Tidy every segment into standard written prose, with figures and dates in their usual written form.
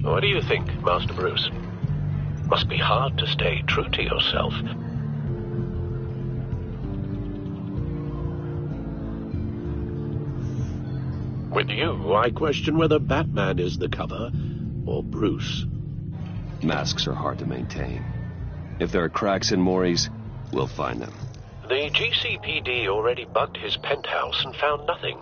What do you think, Master Bruce? Must be hard to stay true to yourself. With you, I question whether Batman is the cover, or Bruce. Masks are hard to maintain. If there are cracks in Maury's, we'll find them. The GCPD already bugged his penthouse and found nothing.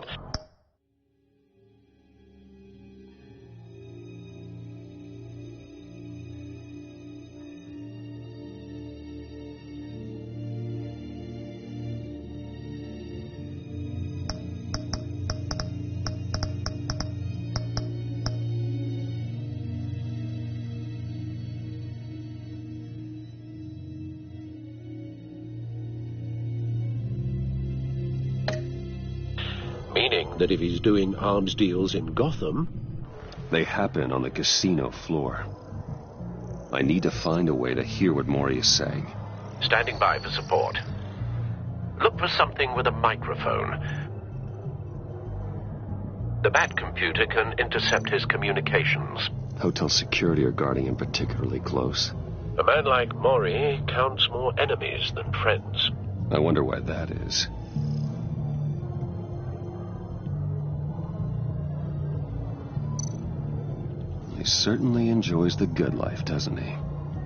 Meaning that if he's doing arms deals in Gotham... They happen on the casino floor. I need to find a way to hear what Maury is saying. Standing by for support. Look for something with a microphone. The Bat computer can intercept his communications. Hotel security are guarding him particularly close. A man like Maury counts more enemies than friends. I wonder why that is. He certainly enjoys the good life, doesn't he?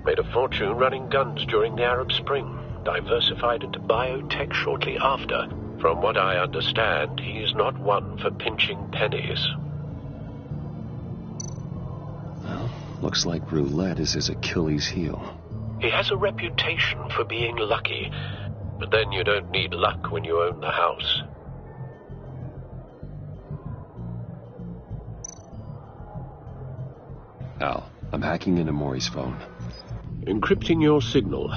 Made a fortune running guns during the Arab Spring. Diversified into biotech shortly after. From what I understand, he's not one for pinching pennies. Well, looks like roulette is his Achilles heel. He has a reputation for being lucky. But then you don't need luck when you own the house. Al, I'm hacking into Maury's phone. Encrypting your signal.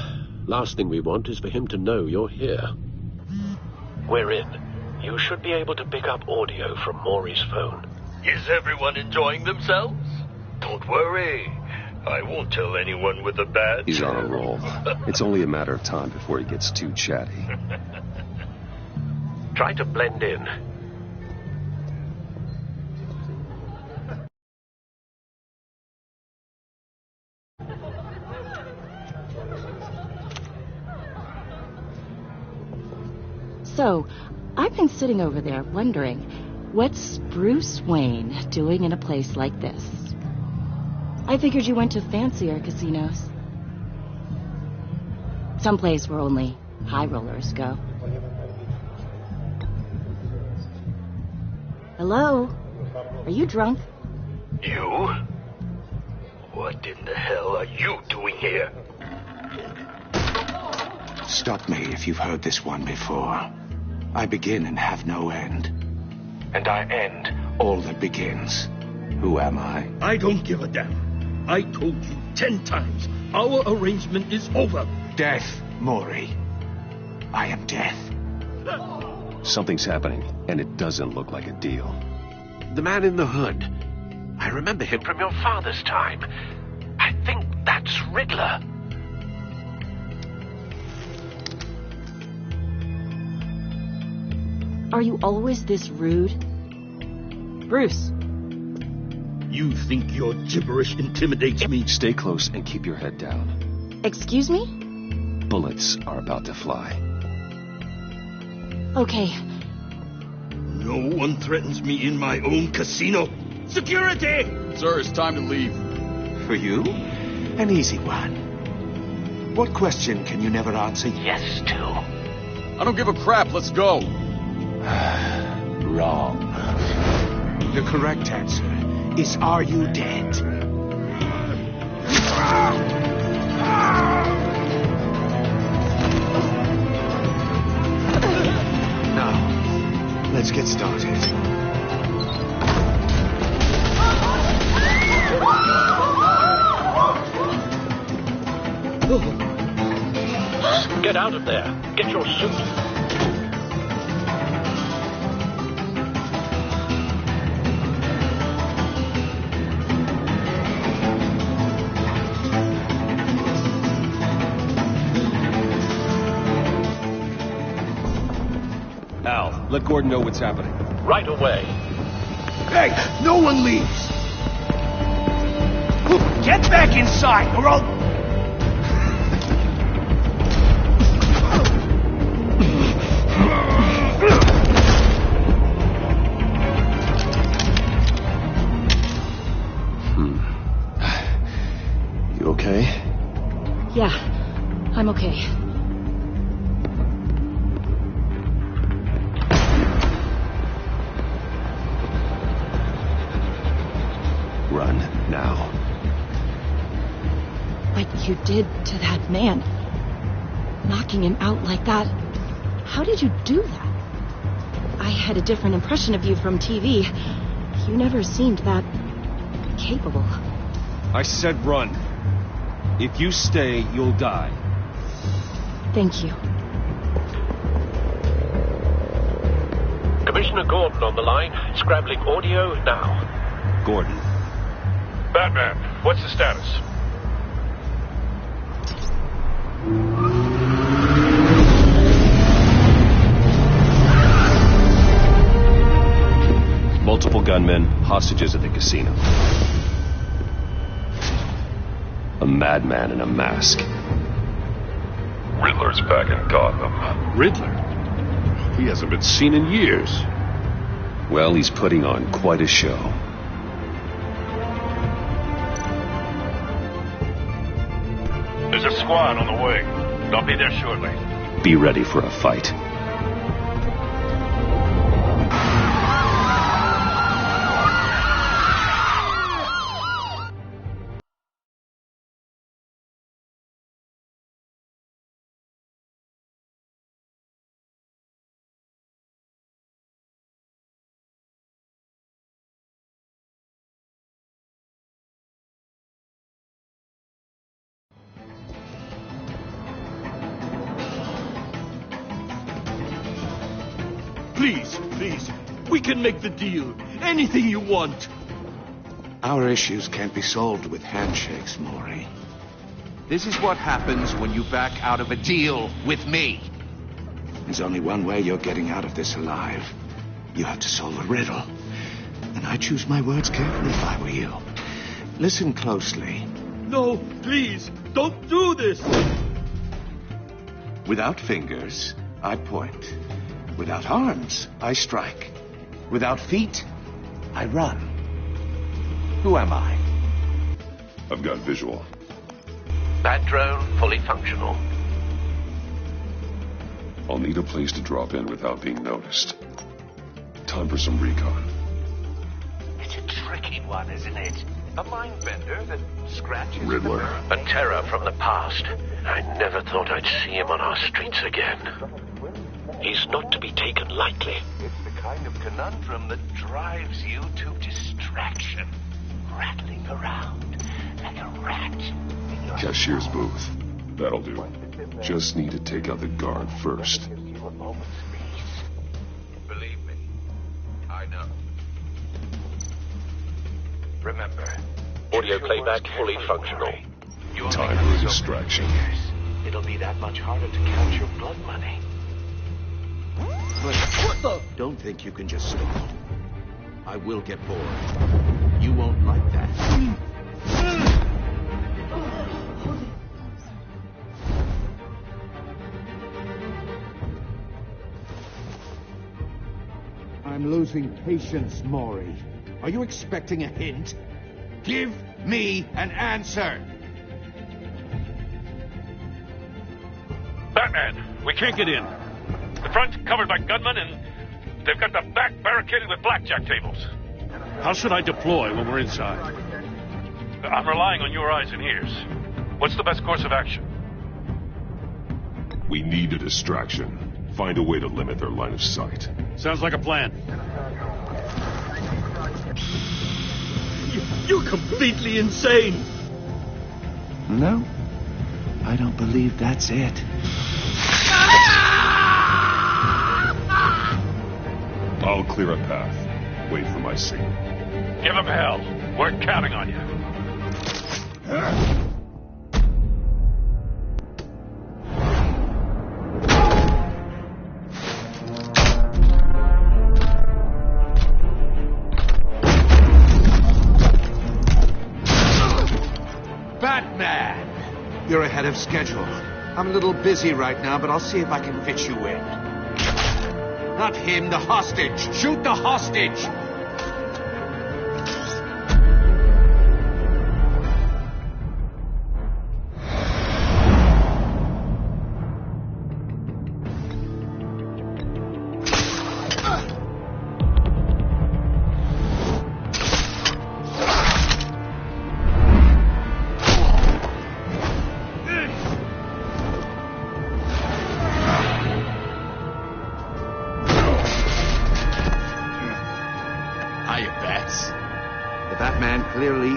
Last thing we want is for him to know you're here. We're in. You should be able to pick up audio from Maury's phone. Is everyone enjoying themselves? Don't worry. I won't tell anyone with a badge. He's on a roll. It's only a matter of time before he gets too chatty. Try to blend in. So, I've been sitting over there wondering, what's Bruce Wayne doing in a place like this? I figured you went to fancier casinos. Someplace where only high rollers go. Hello? Are you drunk? You? What in the hell are you doing here? Stop me if you've heard this one before. I begin and have no end. And I end all that begins. Who am I? I don't give a damn. I told you 10 times. Our arrangement is over. Death, Maury. I am death. Something's happening, and it doesn't look like a deal. The man in the hood. I remember him from your father's time. I think that's Riddler. Are you always this rude? Bruce. You think your gibberish intimidates me? Stay close and keep your head down. Excuse me? Bullets are about to fly. Okay. No one threatens me in my own casino. Security! Sir, it's time to leave. For you? An easy one. What question can you never answer yes to? I don't give a crap. Let's go. Wrong. The correct answer is, are you dead? Now, let's get started. Get out of there. Get your suit. Al, let Gordon know what's happening. Right away. Hey, no one leaves! back inside, or I'll... You okay? Yeah, I'm okay. Run, now. What you did to that man, knocking him out like that, how did you do that? I had a different impression of you from TV. You never seemed that capable. I said run. If you stay, you'll die. Thank you. Commissioner Gordon on the line, scrabbling audio now. Gordon. Batman, what's the status? Multiple gunmen, hostages at the casino. A madman in a mask. Riddler's back in Gotham. Riddler? He hasn't been seen in years. Well, he's putting on quite a show. There's a squad on the way. They'll be there shortly. Be ready for a fight. Please, we can make the deal. Anything you want. Our issues can't be solved with handshakes, Maury. This is what happens when you back out of a deal with me. There's only one way you're getting out of this alive. You have to solve a riddle. And I choose my words carefully if I were you. Listen closely. No, please, don't do this. Without fingers, I point. Without arms, I strike. Without feet, I run. Who am I? I've got visual. Bat drone fully functional. I'll need a place to drop in without being noticed. Time for some recon. It's a tricky one, isn't it? A mind bender that scratches... Riddler. A terror from the past. I never thought I'd see him on our streets again. He's not to be taken lightly. It's the kind of conundrum that drives you to distraction. Rattling around like a rat in your Cashier's booth. That'll do. Just need to take out the guard first. Believe me, I know. Remember, Audio playback fully functional. Time for a distraction. It'll be that much harder to count your blood money. But don't think you can just stall. I will get bored. You won't like that. I'm losing patience, Maury. Are you expecting a hint? Give me an answer! Batman, we can't get in. The front's covered by gunmen, and they've got the back barricaded with blackjack tables. How should I deploy when we're inside? I'm relying on your eyes and ears. What's the best course of action? We need a distraction. Find a way to limit their line of sight. Sounds like a plan. You're completely insane. No, I don't believe that's it. I'll clear a path. Wait for my signal. Give them hell. We're counting on you. Batman! You're ahead of schedule. I'm a little busy right now, but I'll see if I can fit you in. Not him, the hostage! Shoot the hostage!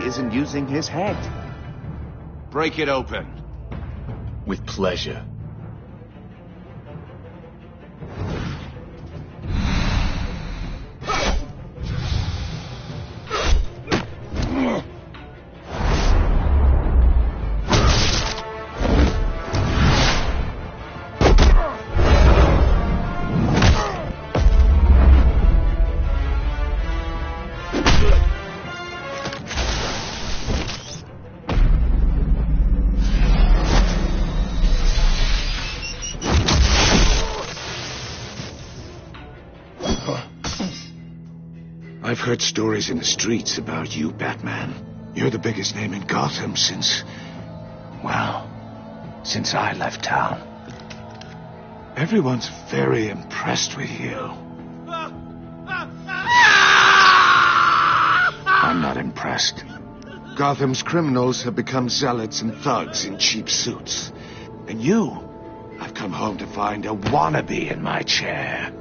Isn't using his head. Break it open. With pleasure. I've heard stories in the streets about you, Batman. You're the biggest name in Gotham since I left town. Everyone's very impressed with you. I'm not impressed. Gotham's criminals have become zealots and thugs in cheap suits. And I've come home to find a wannabe in my chair.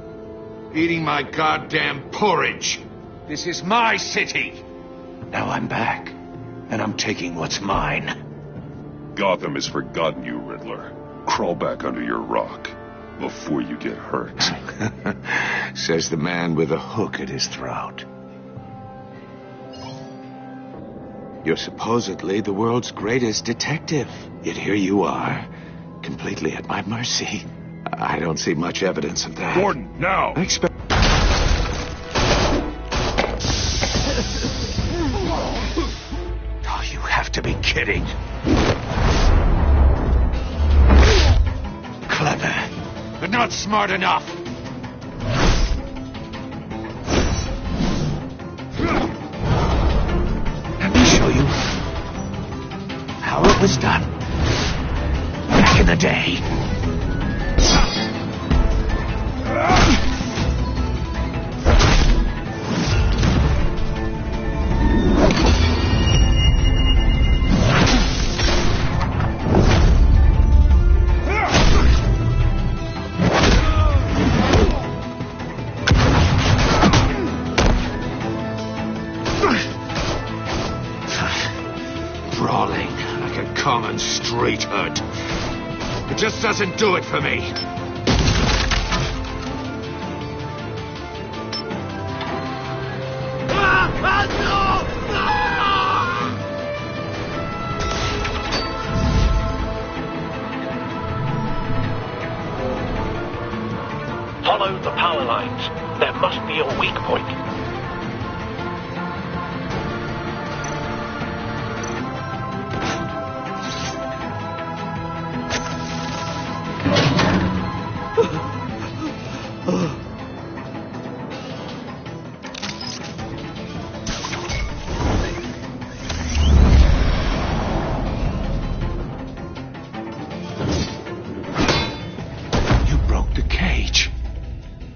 Eating my goddamn porridge. This is my city. Now I'm back, and I'm taking what's mine. Gotham has forgotten you, Riddler. Crawl back under your rock before you get hurt. Says the man with a hook at his throat. You're supposedly the world's greatest detective. Yet here you are, completely at my mercy. I don't see much evidence of that. Gordon, now! I expect... Oh, you have to be kidding. Clever, but not smart enough. Let me show you how it was done back in the day. Brawling like a common street hood. It just doesn't do it for me. Follow the power lines. There must be a weak point.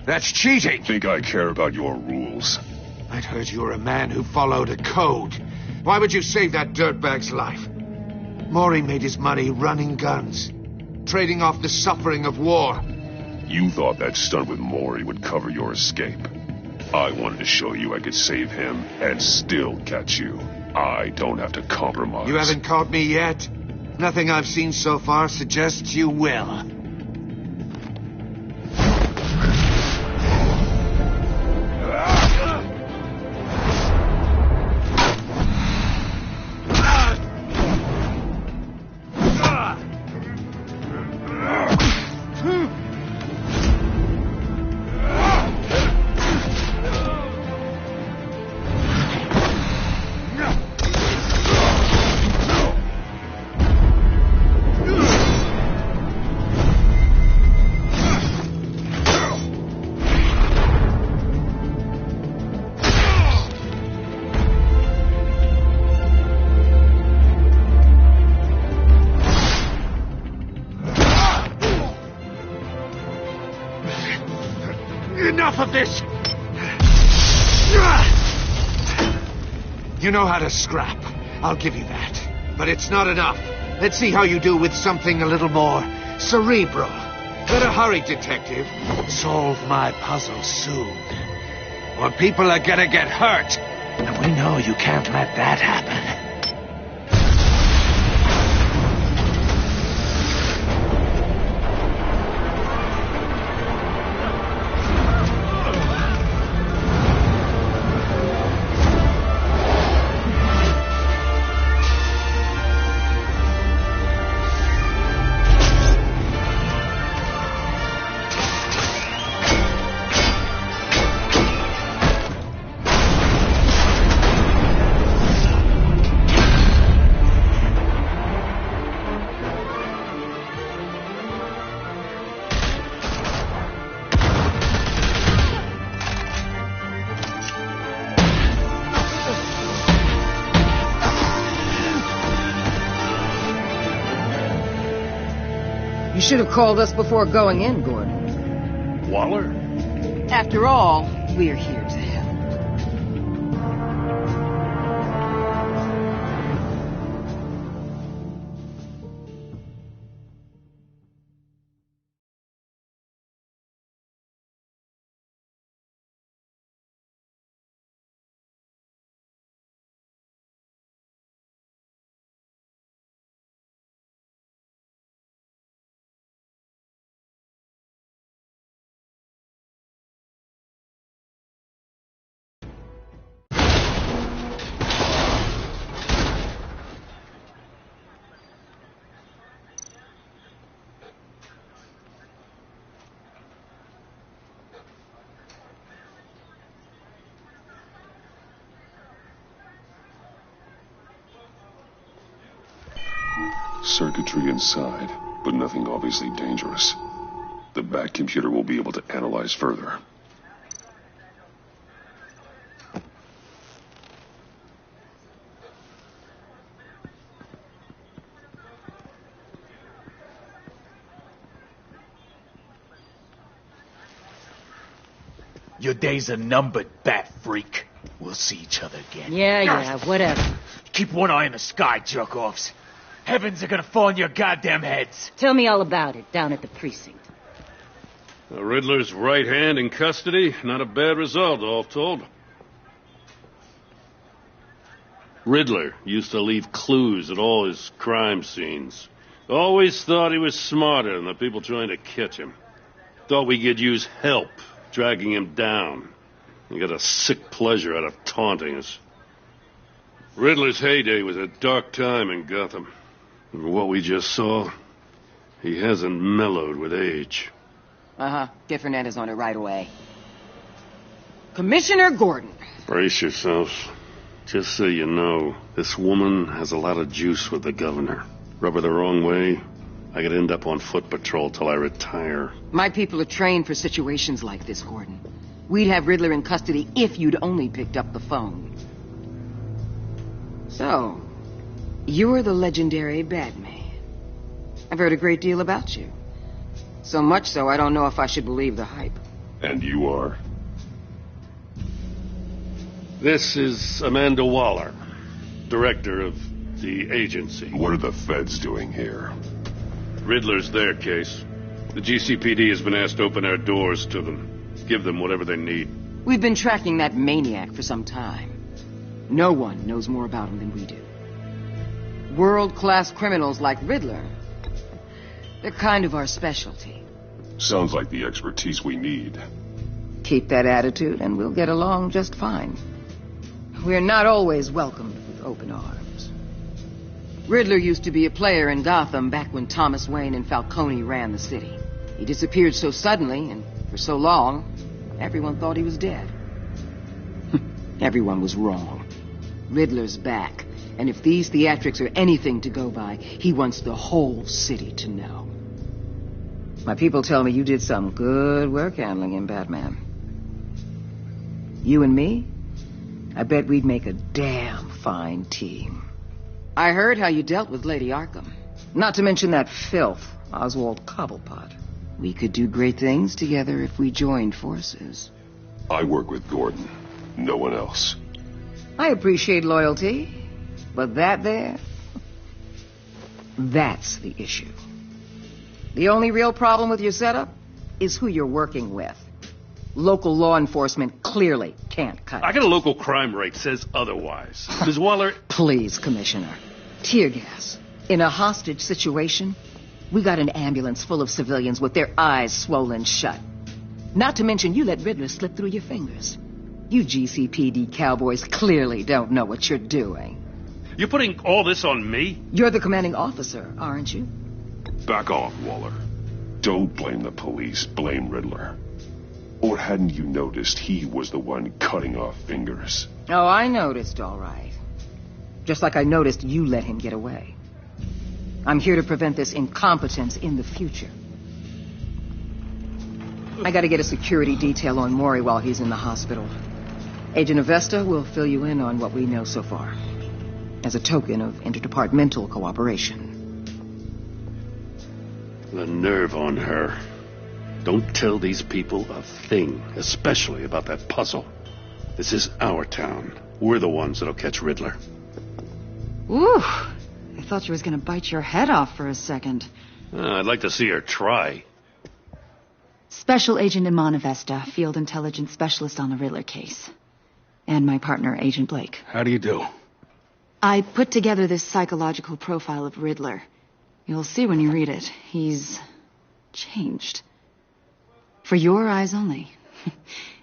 That's cheating! Think I care about your rules? I'd heard you were a man who followed a code. Why would you save that dirtbag's life? Mori made his money running guns, trading off the suffering of war. You thought that stunt with Mori would cover your escape. I wanted to show you I could save him and still catch you. I don't have to compromise. You haven't caught me yet. Nothing I've seen so far suggests you will. this! You know how to scrap. I'll give you that. But it's not enough. Let's see how you do with something a little more cerebral. Better hurry, detective. Solve my puzzle soon. Or people are gonna get hurt. And we know you can't let that happen. You should have called us before going in, Gordon. Waller? After all, we're here to help. Circuitry inside, but nothing obviously dangerous. The back computer will be able to analyze further. Your days are numbered, bat freak. We'll see each other again. Yeah, whatever. Keep one eye in the sky, jerk-offs. Heavens are gonna fall on your goddamn heads. Tell me all about it down at the precinct. The Riddler's right hand in custody. Not a bad result, all told. Riddler used to leave clues at all his crime scenes. Always thought he was smarter than the people trying to catch him. Thought we could use help dragging him down. He got a sick pleasure out of taunting us. Riddler's heyday was a dark time in Gotham. And what we just saw, he hasn't mellowed with age. Get Fernandez on it right away. Commissioner Gordon. Brace yourselves. Just so you know, this woman has a lot of juice with the governor. Rub her the wrong way, I could end up on foot patrol till I retire. My people are trained for situations like this, Gordon. We'd have Riddler in custody if you'd only picked up the phone. So, you're the legendary Batman. I've heard a great deal about you. So much so, I don't know if I should believe the hype. And you are? This is Amanda Waller, director of the agency. What are the feds doing here? Riddler's their case. The GCPD has been asked to open our doors to them. Give them whatever they need. We've been tracking that maniac for some time. No one knows more about him than we do. World-class criminals like Riddler, they're kind of our specialty. Sounds like the expertise we need. Keep that attitude and we'll get along just fine. We're not always welcomed with open arms. Riddler used to be a player in Gotham back when Thomas Wayne and Falcone ran the city. He disappeared so suddenly and for so long, everyone thought he was dead. Everyone was wrong. Riddler's back, and if these theatrics are anything to go by, he wants the whole city to know. My people tell me you did some good work handling him, Batman. You and me? I bet we'd make a damn fine team. I heard how you dealt with Lady Arkham. Not to mention that filth, Oswald Cobblepot. We could do great things together if we joined forces. I work with Gordon. No one else. I appreciate loyalty, but that there... that's the issue. The only real problem with your setup is who you're working with. Local law enforcement clearly can't cut it. I got a local crime rate says otherwise. Ms. Waller... Please, Commissioner. Tear gas. In a hostage situation, we got an ambulance full of civilians with their eyes swollen shut. Not to mention you let Riddler slip through your fingers. You GCPD cowboys clearly don't know what you're doing. You're putting all this on me? You're the commanding officer, aren't you? Back off, Waller. Don't blame the police, blame Riddler. Or hadn't you noticed he was the one cutting off fingers? Oh, I noticed, all right. Just like I noticed you let him get away. I'm here to prevent this incompetence in the future. I gotta get a security detail on Mori while he's in the hospital. Agent Avesta will fill you in on what we know so far, as a token of interdepartmental cooperation. The nerve on her. Don't tell these people a thing, especially about that puzzle. This is our town. We're the ones that'll catch Riddler. Ooh, I thought she was gonna bite your head off for a second. I'd like to see her try. Special Agent Iman Avesta, Field Intelligence Specialist on the Riddler case. And my partner, Agent Blake. How do you do? I put together this psychological profile of Riddler. You'll see when you read it. He's changed. For your eyes only,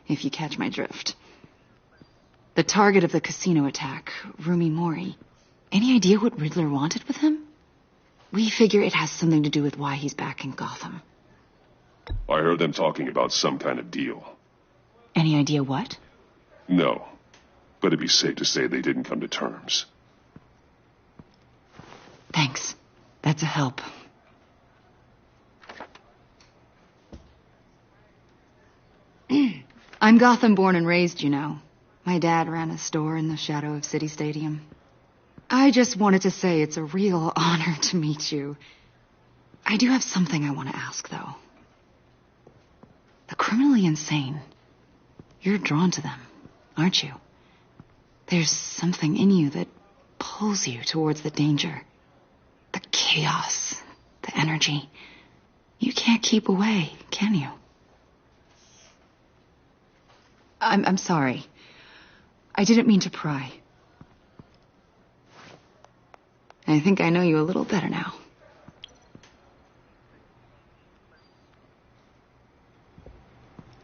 if you catch my drift. The target of the casino attack, Rumi Mori. Any idea what Riddler wanted with him? We figure it has something to do with why he's back in Gotham. I heard them talking about some kind of deal. Any idea what? No, but it'd be safe to say they didn't come to terms. Thanks. That's a help. I'm Gotham born and raised, you know. My dad ran a store in the shadow of City Stadium. I just wanted to say it's a real honor to meet you. I do have something I want to ask, though. The criminally insane. You're drawn to them, aren't you? There's something in you that pulls you towards the danger. The chaos, the energy. You can't keep away, can you? I'm sorry. I didn't mean to pry. I think I know you a little better now.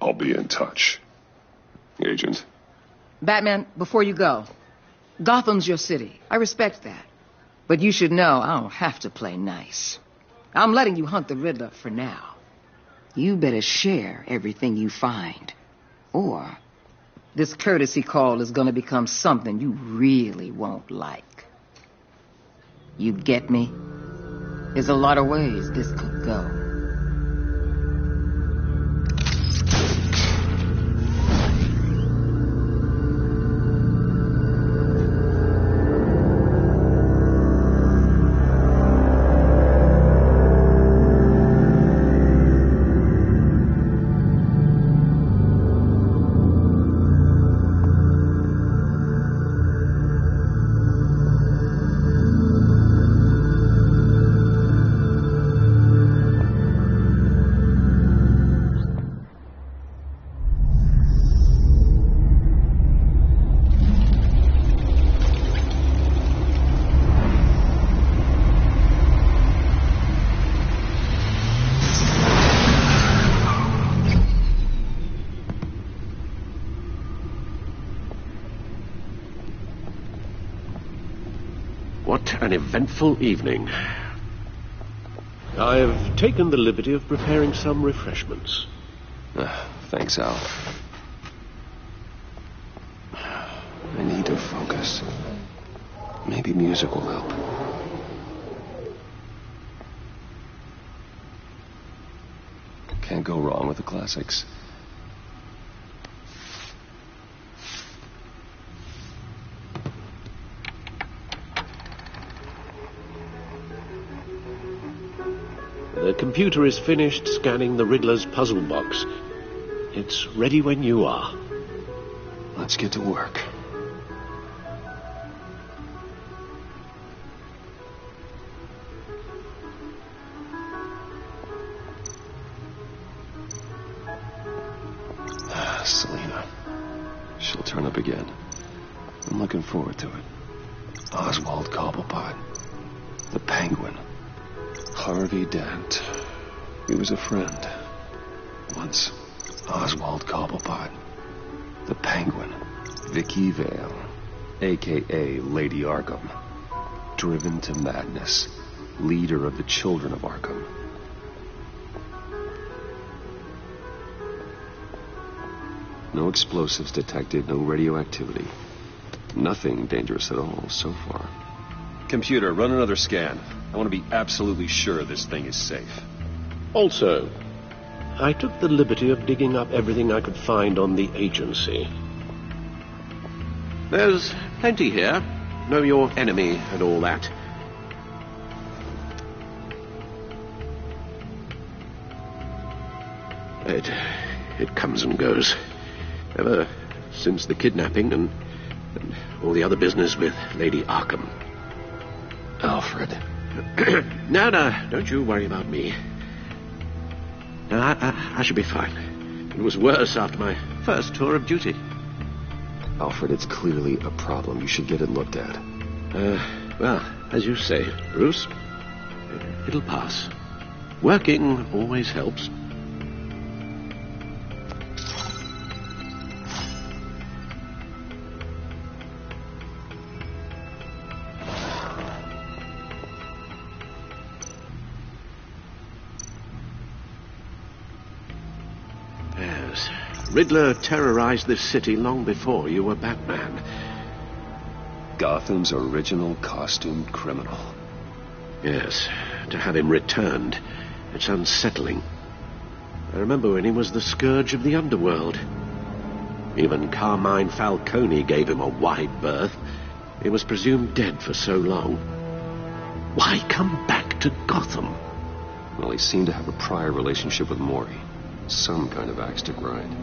I'll be in touch. Agent. Batman, before you go, Gotham's your city. I respect that. But you should know I don't have to play nice. I'm letting you hunt the Riddler for now. You better share everything you find. Or this courtesy call is gonna become something you really won't like. You get me? There's a lot of ways this could go. What an eventful evening. I've taken the liberty of preparing some refreshments. Thanks, Al. I need to focus. Maybe music will help. Can't go wrong with the classics. The computer is finished scanning the Riddler's puzzle box. It's ready when you are. Let's get to work. Selina. She'll turn up again. I'm looking forward to it. Oswald Cobblepot. The Penguin. Harvey Dent. He was a friend. Once. Oswald Cobblepot. The Penguin. Vicky Vale. A.K.A. Lady Arkham. Driven to madness. Leader of the Children of Arkham. No explosives detected, no radioactivity. Nothing dangerous at all so far. Computer, run another scan. I want to be absolutely sure this thing is safe. Also, I took the liberty of digging up everything I could find on the agency. There's plenty here. Know your enemy and all that. It comes and goes. Ever since the kidnapping and all the other business with Lady Arkham. Alfred. No, don't you worry about me. No, I should be fine. It was worse after my first tour of duty. Alfred, it's clearly a problem. You should get it looked at. Well, as you say, Bruce, it'll pass. Working always helps. Riddler terrorized this city long before you were Batman. Gotham's original costumed criminal. Yes, to have him returned, it's unsettling. I remember when he was the scourge of the underworld. Even Carmine Falcone gave him a wide berth. He was presumed dead for so long. Why come back to Gotham? Well, he seemed to have a prior relationship with Mori. Some kind of axe to grind.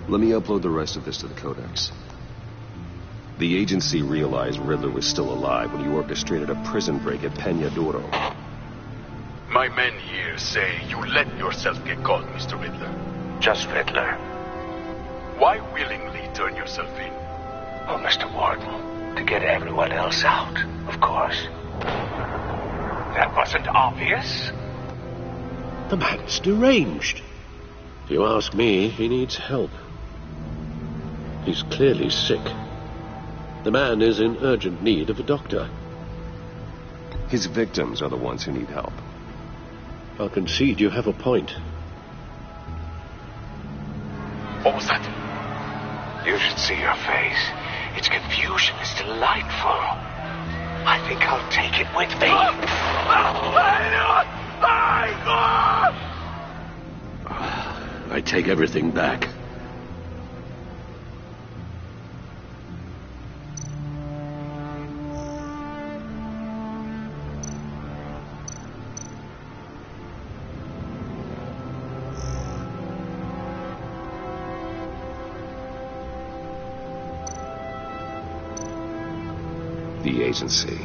Let me upload the rest of this to the Codex. The agency realized Riddler was still alive when you orchestrated a prison break at Peña Duro. My men here say you let yourself get caught, Mr. Riddler. Just Riddler. Why willingly turn yourself in? Oh, Mr. Warden, to get everyone else out, of course. That wasn't obvious. The man's deranged. If you ask me, he needs help. He's clearly sick. The man is in urgent need of a doctor. His victims are the ones who need help. I'll concede you have a point. What was that? You should see your face. Its confusion is delightful. I think I'll take it with me. I take everything back. The agency.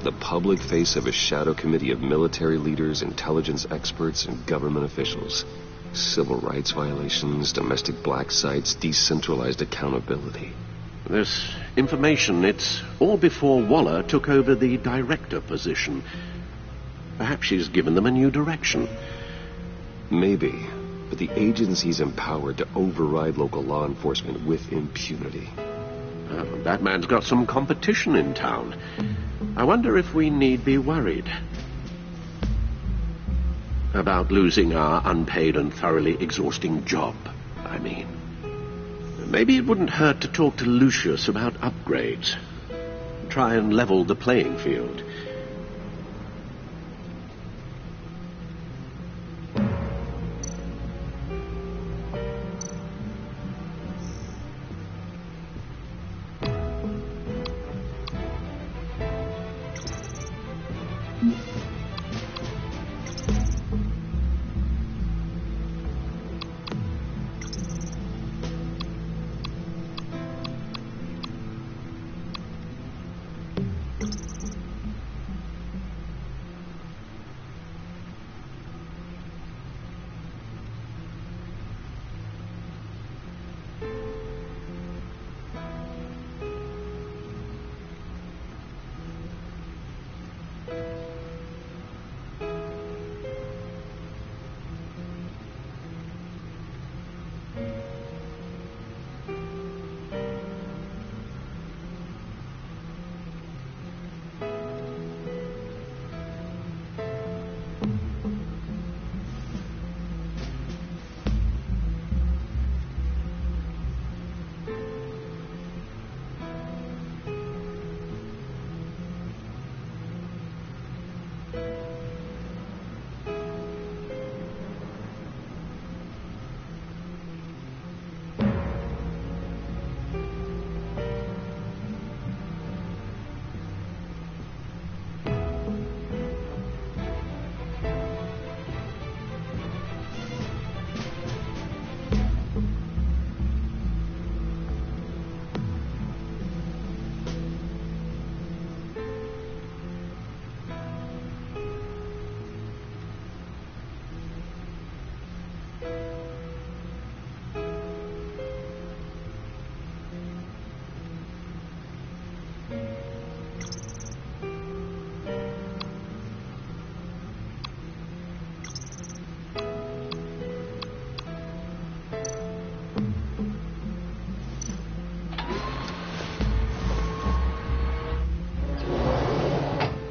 The public face of a shadow committee of military leaders, intelligence experts, and government officials. Civil rights violations, domestic black sites, decentralized accountability. This information, it's all before Waller took over the director position. Perhaps she's given them a new direction. Maybe, but the agency's empowered to override local law enforcement with impunity. Batman's got some competition in town. I wonder if we need be worried about losing our unpaid and thoroughly exhausting job, I mean. Maybe it wouldn't hurt to talk to Lucius about upgrades. Try and level the playing field.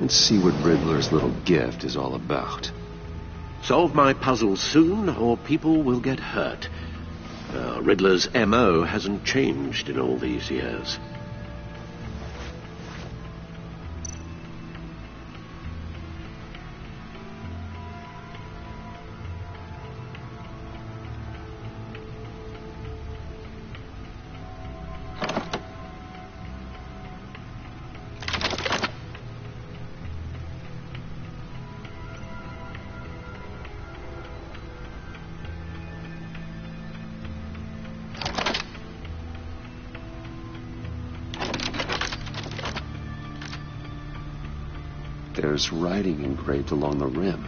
and see what Riddler's little gift is all about. Solve my puzzle soon, or people will get hurt. Riddler's M.O. hasn't changed in all these years. There's writing engraved along the rim.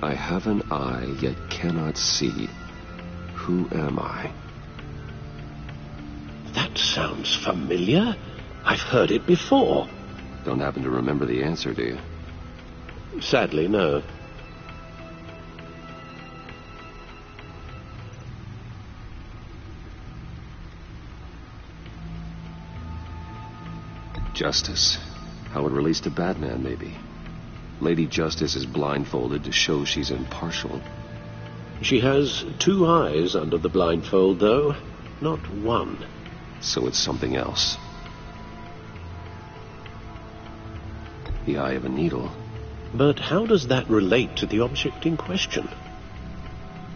I have an eye, yet cannot see. Who am I? That sounds familiar. I've heard it before. Don't happen to remember the answer, do you? Sadly, no. Justice. Howard released a Batman, maybe. Lady Justice is blindfolded to show she's impartial. She has 2 eyes under the blindfold, though. Not 1. So it's something else. The eye of a needle. But how does that relate to the object in question?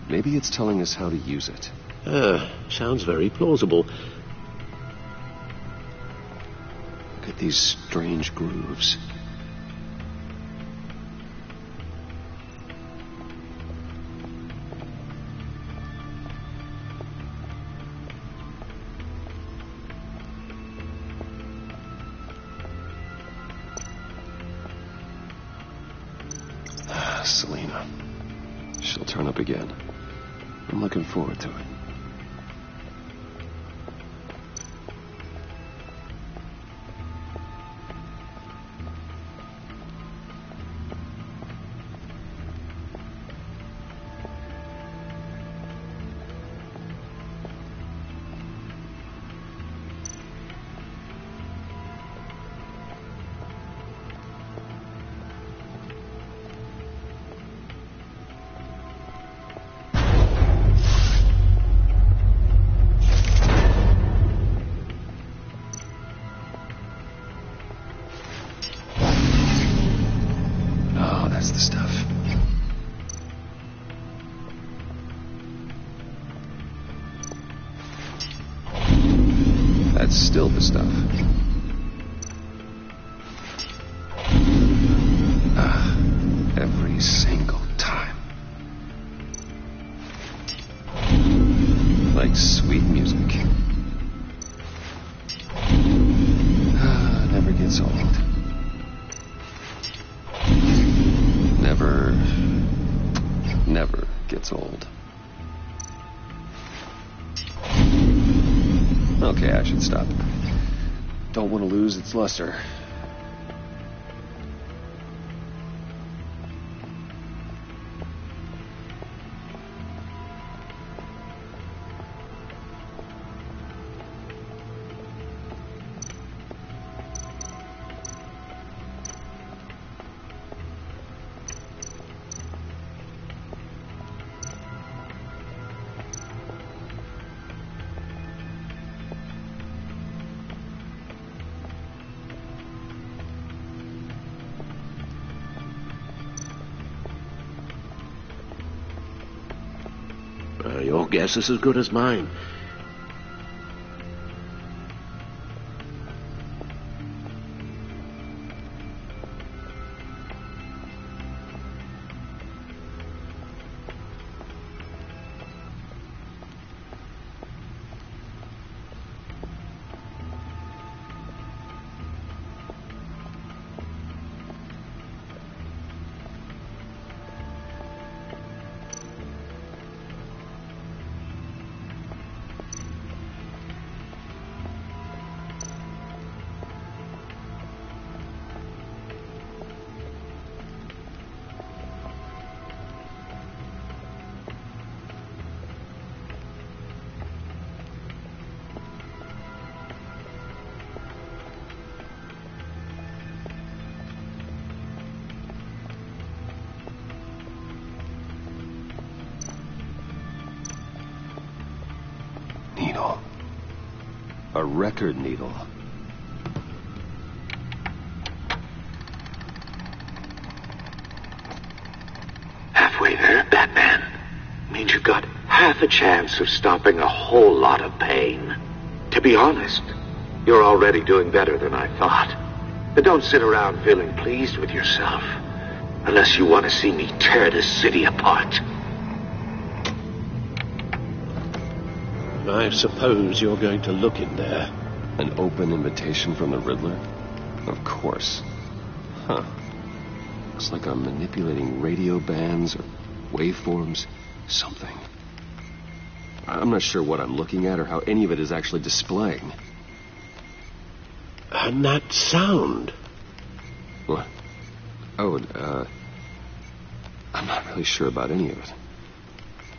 Maybe it's telling us how to use it. Sounds very plausible. Look at these strange grooves. Selina. She'll turn up again. I'm looking forward to it. The stuff. That's still the stuff. Every single time. Like sweet music. Never gets old. Never gets old. Okay, I should stop. Don't want to lose its luster. Your guess is as good as mine. A record needle. Halfway there, Batman. Means you've got half a chance of stopping a whole lot of pain. To be honest, you're already doing better than I thought. But don't sit around feeling pleased with yourself. Unless you want to see me tear this city apart. I suppose you're going to look in there. An open invitation from the Riddler? Of course. Huh. Looks like I'm manipulating radio bands or waveforms. Something. I'm not sure what I'm looking at or how any of it is actually displaying. And that sound. What? Oh, I'm not really sure about any of it.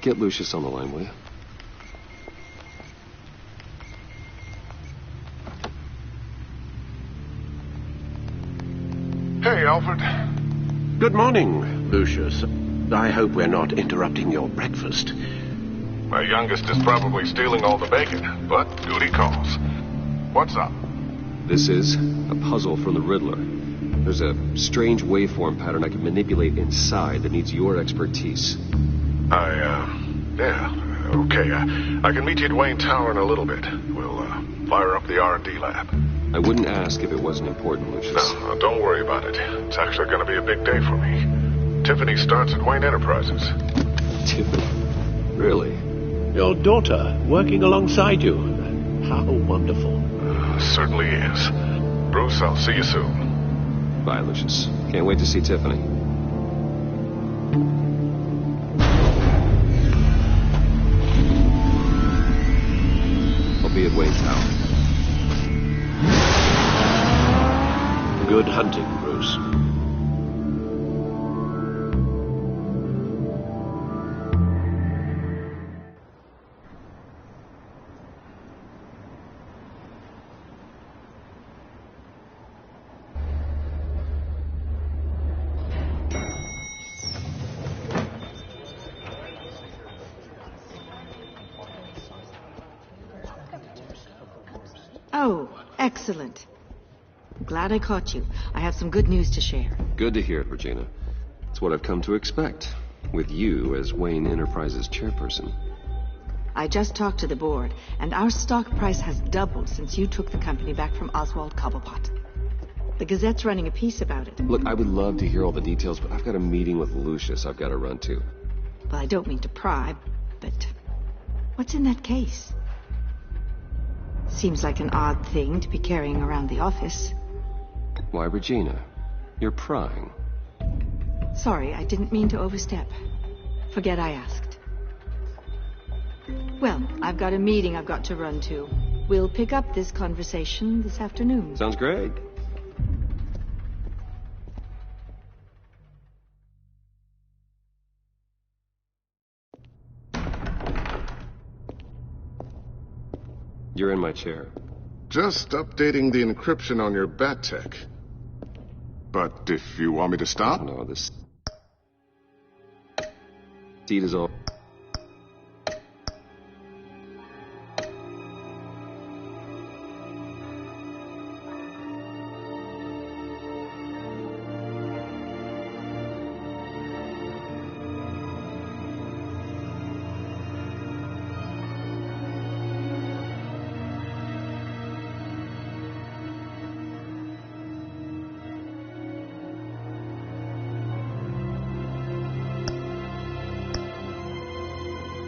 Get Lucius on the line, will you? Hey, Alfred. Good morning, Lucius. I hope we're not interrupting your breakfast. My youngest is probably stealing all the bacon, but duty calls. What's up? This is a puzzle from the Riddler. There's a strange waveform pattern I can manipulate inside that needs your expertise. Yeah, okay. I can meet you at Wayne Tower in a little bit. We'll, fire up the R&D lab. I wouldn't ask if it wasn't important, Lucius. No, don't worry about it. It's actually going to be a big day for me. Tiffany starts at Wayne Enterprises. Tiffany? Really? Your daughter working alongside you. How wonderful. Certainly is. Bruce, I'll see you soon. Bye, Lucius. Can't wait to see Tiffany. I'll be at Wayne Tower. Good hunting, Bruce. Oh, excellent. I'm glad I caught you. I have some good news to share. Good to hear it, Regina. It's what I've come to expect, with you as Wayne Enterprises chairperson. I just talked to the board, and our stock price has doubled since you took the company back from Oswald Cobblepot. The Gazette's running a piece about it. Look, I would love to hear all the details, but I've got a meeting with Lucius I've got to run to. Well, I don't mean to pry, but what's in that case? Seems like an odd thing to be carrying around the office. Why, Regina? You're prying. Sorry, I didn't mean to overstep. Forget I asked. Well, I've got a meeting I've got to run to. We'll pick up this conversation this afternoon. Sounds great. You're in my chair. Just updating the encryption on your Bat-Tech. But if you want me to stop? No, this seat is all...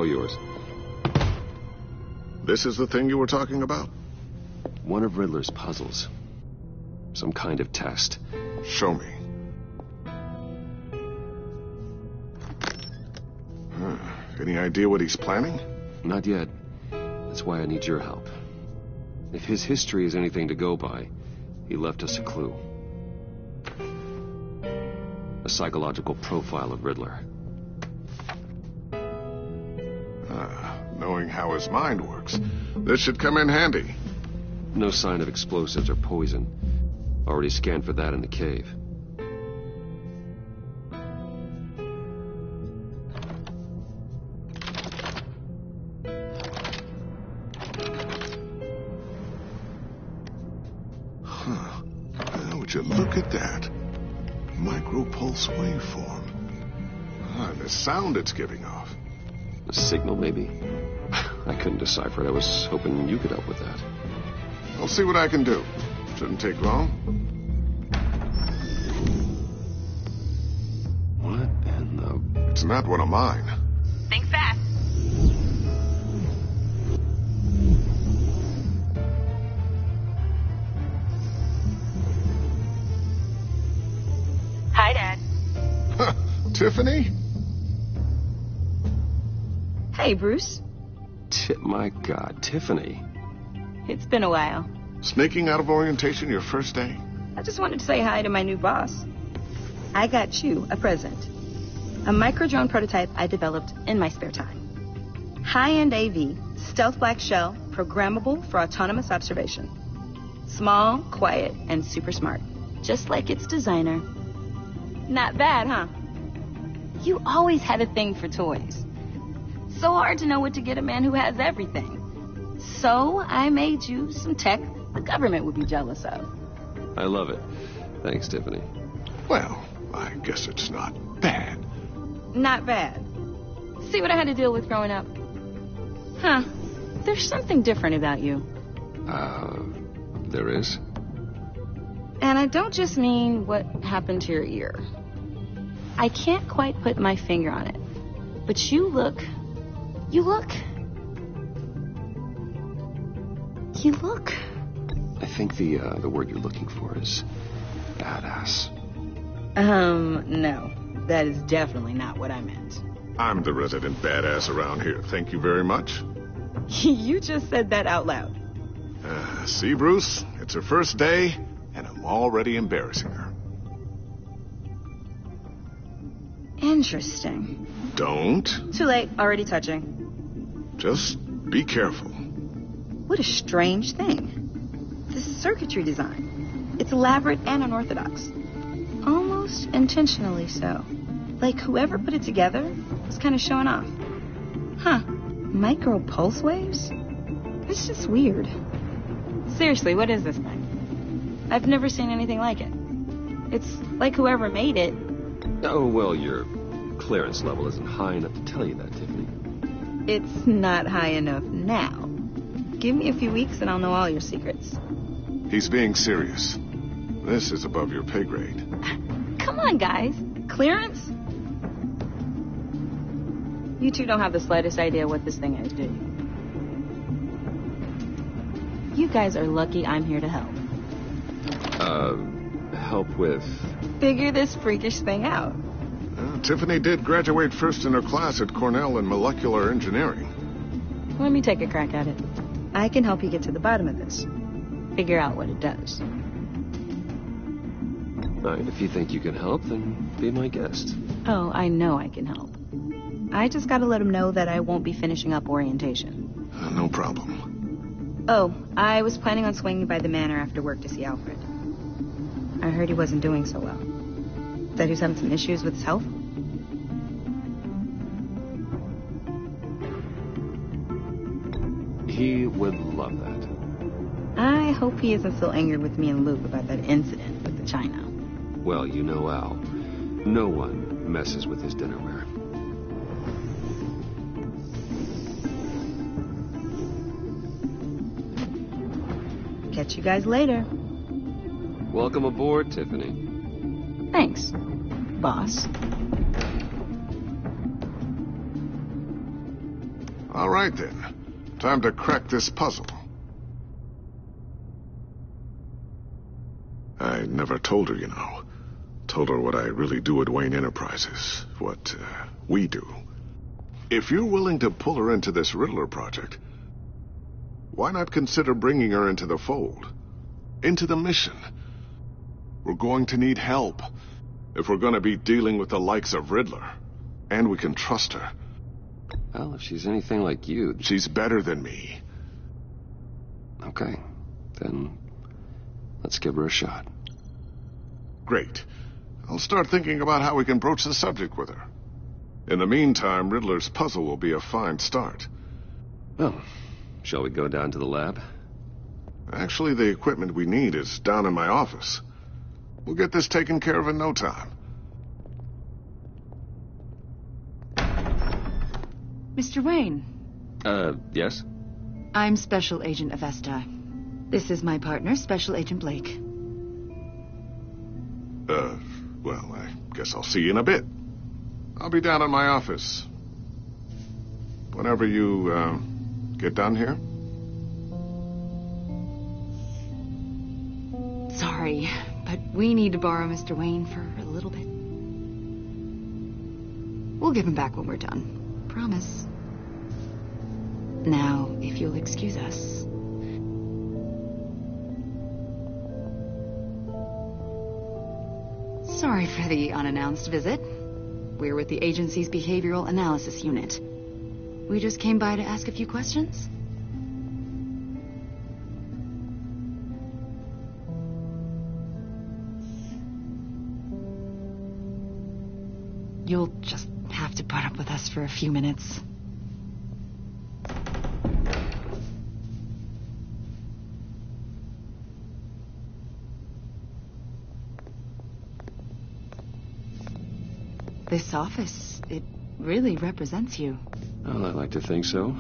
yours. This is the thing you were talking about? One of Riddler's puzzles. Some kind of test. Show me. Any idea what he's planning? Not yet. That's why I need your help. If his history is anything to go by, he left us a clue. A psychological profile of Riddler. Knowing how his mind works, this should come in handy. No sign of explosives or poison. Already scanned for that in the cave. that? Micro-pulse waveform. And the sound it's giving off. A signal, maybe? I couldn't decipher it. I was hoping you could help with that. I'll see what I can do. Shouldn't take long. What in the... It's not one of mine. Think fast. Hi, Dad. Tiffany? Hey, Bruce. My God, Tiffany. It's been a while. Sneaking out of orientation your first day? I just wanted to say hi to my new boss. I got you a present. A micro-drone prototype I developed in my spare time. High-end AV, stealth black shell, programmable for autonomous observation. Small, quiet, and super smart. Just like its designer. Not bad, huh? You always had a thing for toys. So hard to know what to get a man who has everything. So I made you some tech the government would be jealous of. I love it. Thanks, Tiffany. Well, I guess it's not bad. Not bad. See what I had to deal with growing up? Huh. There's something different about you. There is? And I don't just mean what happened to your ear. I can't quite put my finger on it. But you look... I think the word you're looking for is badass. No. That is definitely not what I meant. I'm the resident badass around here. Thank you very much. You just said that out loud. See, Bruce? It's her first day, and I'm already embarrassing her. Interesting. Don't. Too late. Already touching. Just be careful. What a strange thing. This circuitry design. It's elaborate and unorthodox. Almost intentionally so. Like whoever put it together was kind of showing off. Huh. Micro pulse waves? It's just weird. Seriously, what is this thing? I've never seen anything like it. It's like whoever made it. Oh, well, your clearance level isn't high enough to tell you that, Tiffany. It's not high enough now. Give me a few weeks and I'll know all your secrets. He's being serious. This is above your pay grade. Come on, guys. Clearance? You two don't have the slightest idea what this thing is, do you? You guys are lucky I'm here to help. Help with... Figure this freakish thing out. Tiffany did graduate first in her class at Cornell in molecular engineering. Let me take a crack at it. I can help you get to the bottom of this. Figure out what it does. All right, if you think you can help, then be my guest. Oh, I know I can help. I just gotta let him know that I won't be finishing up orientation. No problem. Oh, I was planning on swinging by the manor after work to see Alfred. I heard he wasn't doing so well. That he was having some issues with his health. He would love that. I hope he isn't still angered with me and Luke about that incident with the china. Well, you know Al. No one messes with his dinnerware. Catch you guys later. Welcome aboard, Tiffany. Thanks, boss. All right, then. Time to crack this puzzle. I never told her, you know. Told her what I really do at Wayne Enterprises. What we do. If you're willing to pull her into this Riddler project, why not consider bringing her into the fold? Into the mission? We're going to need help if we're going to be dealing with the likes of Riddler. And we can trust her. Well, if she's anything like you... She's better than me. Okay. Then let's give her a shot. Great. I'll start thinking about how we can broach the subject with her. In the meantime, Riddler's puzzle will be a fine start. Well, shall we go down to the lab? Actually, the equipment we need is down in my office. We'll get this taken care of in no time. Mr. Wayne. Yes? I'm Special Agent Avesta. This is my partner, Special Agent Blake. Well, I guess I'll see you in a bit. I'll be down in my office. Whenever you, get done here. Sorry, but we need to borrow Mr. Wayne for a little bit. We'll give him back when we're done. Promise. Now, if you'll excuse us. Sorry for the unannounced visit. We're with the agency's Behavioral Analysis Unit. We just came by to ask a few questions. You'll just have to put up with us for a few minutes. This office, it really represents you. Well, I like to think so.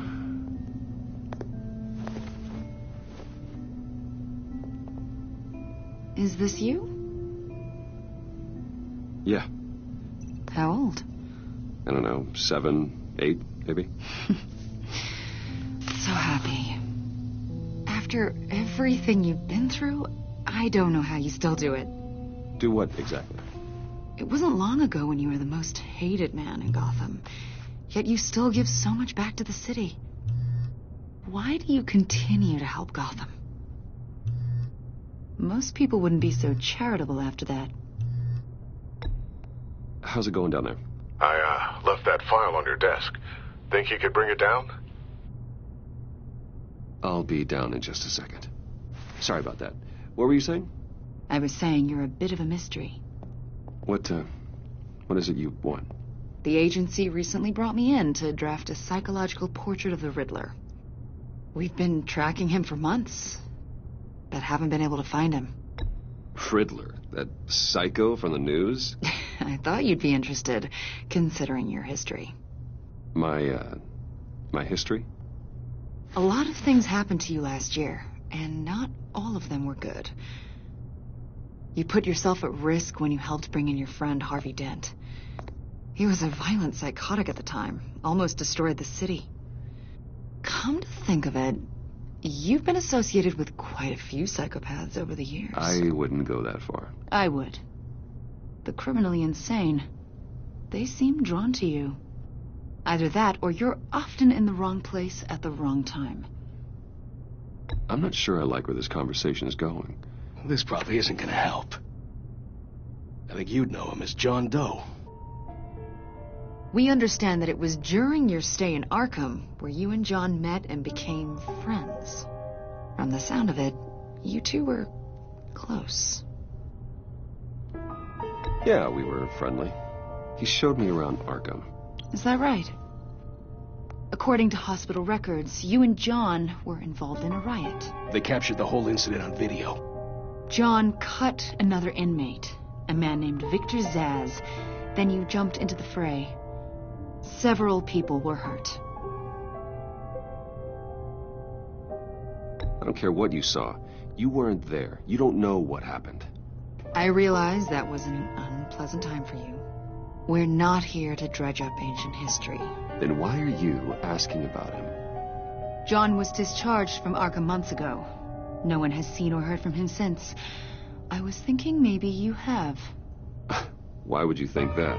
Is this you? Yeah. How old? I don't know, 7, 8, maybe? So happy. After everything you've been through, I don't know how you still do it. Do what exactly? It wasn't long ago when you were the most hated man in Gotham. Yet you still give so much back to the city. Why do you continue to help Gotham? Most people wouldn't be so charitable after that. How's it going down there? I, left that file on your desk. Think you could bring it down? I'll be down in just a second. Sorry about that. What were you saying? I was saying you're a bit of a mystery. What is it you want? The agency recently brought me in to draft a psychological portrait of the Riddler. We've been tracking him for months, but haven't been able to find him. Riddler? That psycho from the news? I thought you'd be interested, considering your history. My history? A lot of things happened to you last year, and not all of them were good. You put yourself at risk when you helped bring in your friend Harvey Dent. He was a violent psychotic at the time, almost destroyed the city. Come to think of it, you've been associated with quite a few psychopaths over the years. I wouldn't go that far. I would. The criminally insane, they seem drawn to you. Either that, or you're often in the wrong place at the wrong time. I'm not sure I like where this conversation is going. This probably isn't gonna help. I think you'd know him as John Doe. We understand that it was during your stay in Arkham where you and John met and became friends. From the sound of it, you two were close. Yeah, we were friendly. He showed me around Arkham. Is that right? According to hospital records, you and John were involved in a riot. They captured the whole incident on video. John cut another inmate, a man named Victor Zsasz. Then you jumped into the fray. Several people were hurt. I don't care what you saw. You weren't there. You don't know what happened. I realize that was an unpleasant time for you. We're not here to dredge up ancient history. Then why are you asking about him? John was discharged from Arkham months ago. No one has seen or heard from him since. I was thinking maybe you have. Why would you think that?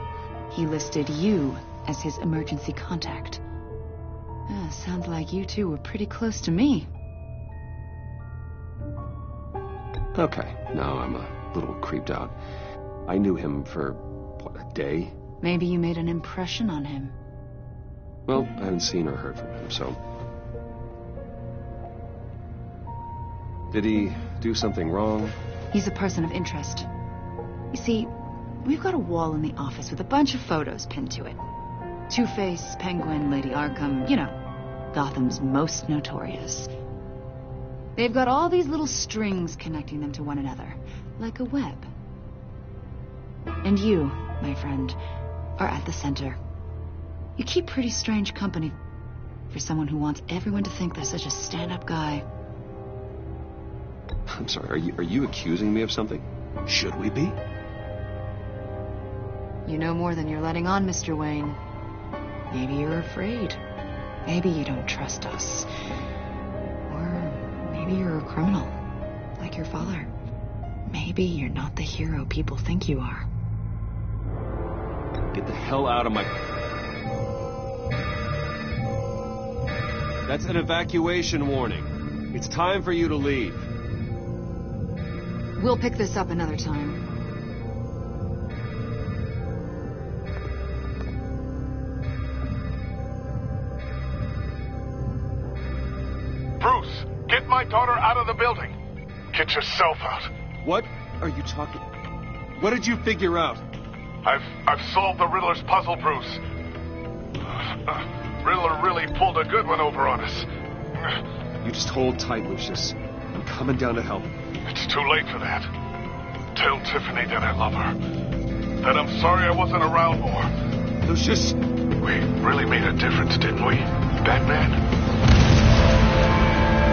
He listed you as his emergency contact. Sounds like you two were pretty close to me. Okay, now I'm a little creeped out. I knew him for, what, a day? Maybe you made an impression on him. Well, I haven't seen or heard from him, so... Did he do something wrong? He's a person of interest. You see, we've got a wall in the office with a bunch of photos pinned to it. Two-Face, Penguin, Lady Arkham, you know, Gotham's most notorious. They've got all these little strings connecting them to one another, like a web. And you, my friend, are at the center. You keep pretty strange company for someone who wants everyone to think they're such a stand-up guy. I'm sorry, are you accusing me of something? Should we be? You know more than you're letting on, Mr. Wayne. Maybe you're afraid. Maybe you don't trust us. Or maybe you're a criminal, like your father. Maybe you're not the hero people think you are. Get the hell out of my... That's an evacuation warning. It's time for you to leave. We'll pick this up another time. Bruce, get my daughter out of the building. Get yourself out. What are you talking... What did you figure out? I've solved the Riddler's puzzle, Bruce. Riddler really pulled a good one over on us. You just hold tight, Lucius. I'm coming down to help. It's too late for that. Tell Tiffany that I love her. That I'm sorry I wasn't around more. Lucius! We really made a difference, didn't we, Batman?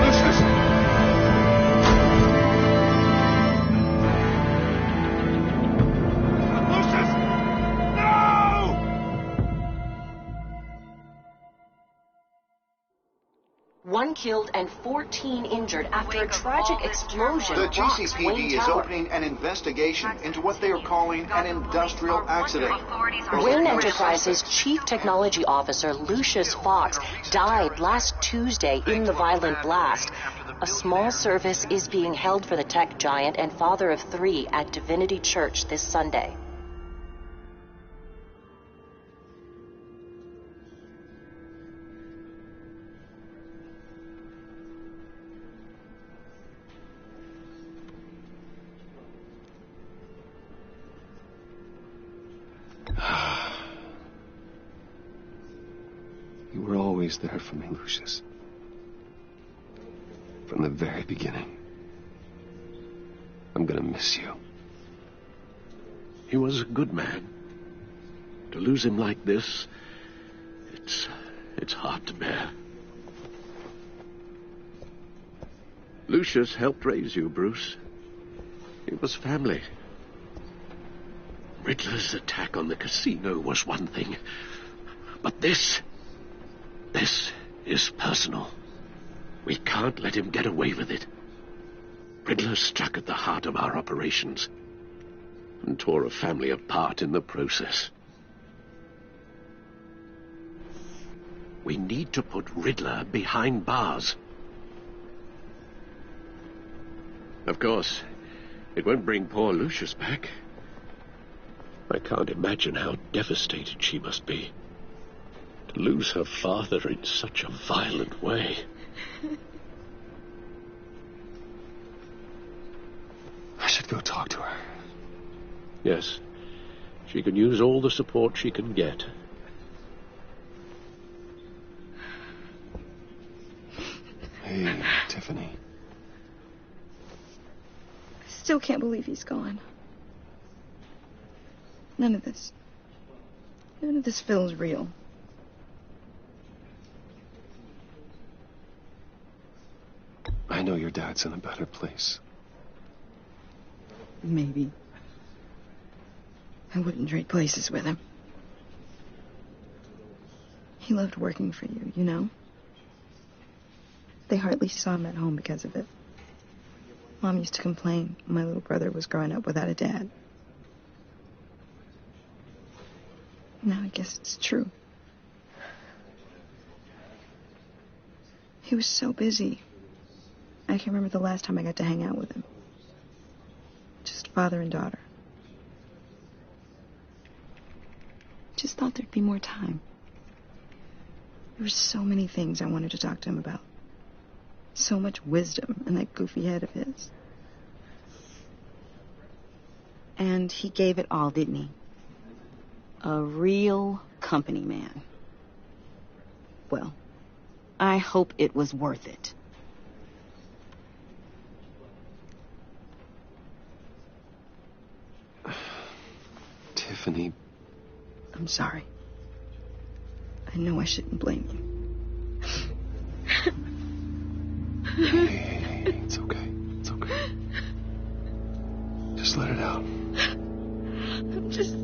Lucius! One killed and 14 injured after a tragic explosion. The rocked GCPD Wayne is Tower. opening an investigation into what they are calling an industrial accident. Wayne Enterprises Chief Technology Officer Lucius Fox died last Tuesday in the violent blast. A small service is being held for the tech giant and father of 3 at Divinity Church this Sunday. You were always there for me, Lucius. From the very beginning. I'm gonna miss you. He was a good man. To lose him like this, it's hard to bear. Lucius helped raise you, Bruce. It was family. Riddler's attack on the casino was one thing, but this is personal. We can't let him get away with it. Riddler struck at the heart of our operations and tore a family apart in the process. We need to put Riddler behind bars. Of course, it won't bring poor Lucius back. I can't imagine how devastated she must be to lose her father in such a violent way. I should go talk to her. Yes, she can use all the support she can get. Hey, Tiffany. I still can't believe he's gone. None of this feels real. I know your dad's in a better place. Maybe. I wouldn't trade places with him. He loved working for you, you know? They hardly saw him at home because of it. Mom used to complain when my little brother was growing up without a dad. Now I guess it's true. He was so busy. I can't remember the last time I got to hang out with him. Just father and daughter. Just thought there'd be more time. There were so many things I wanted to talk to him about. So much wisdom in that goofy head of his. And he gave it all, didn't he? A real company man. Well, I hope it was worth it. Tiffany. I'm sorry. I know I shouldn't blame you. Hey, it's okay. It's okay. Just let it out. I'm just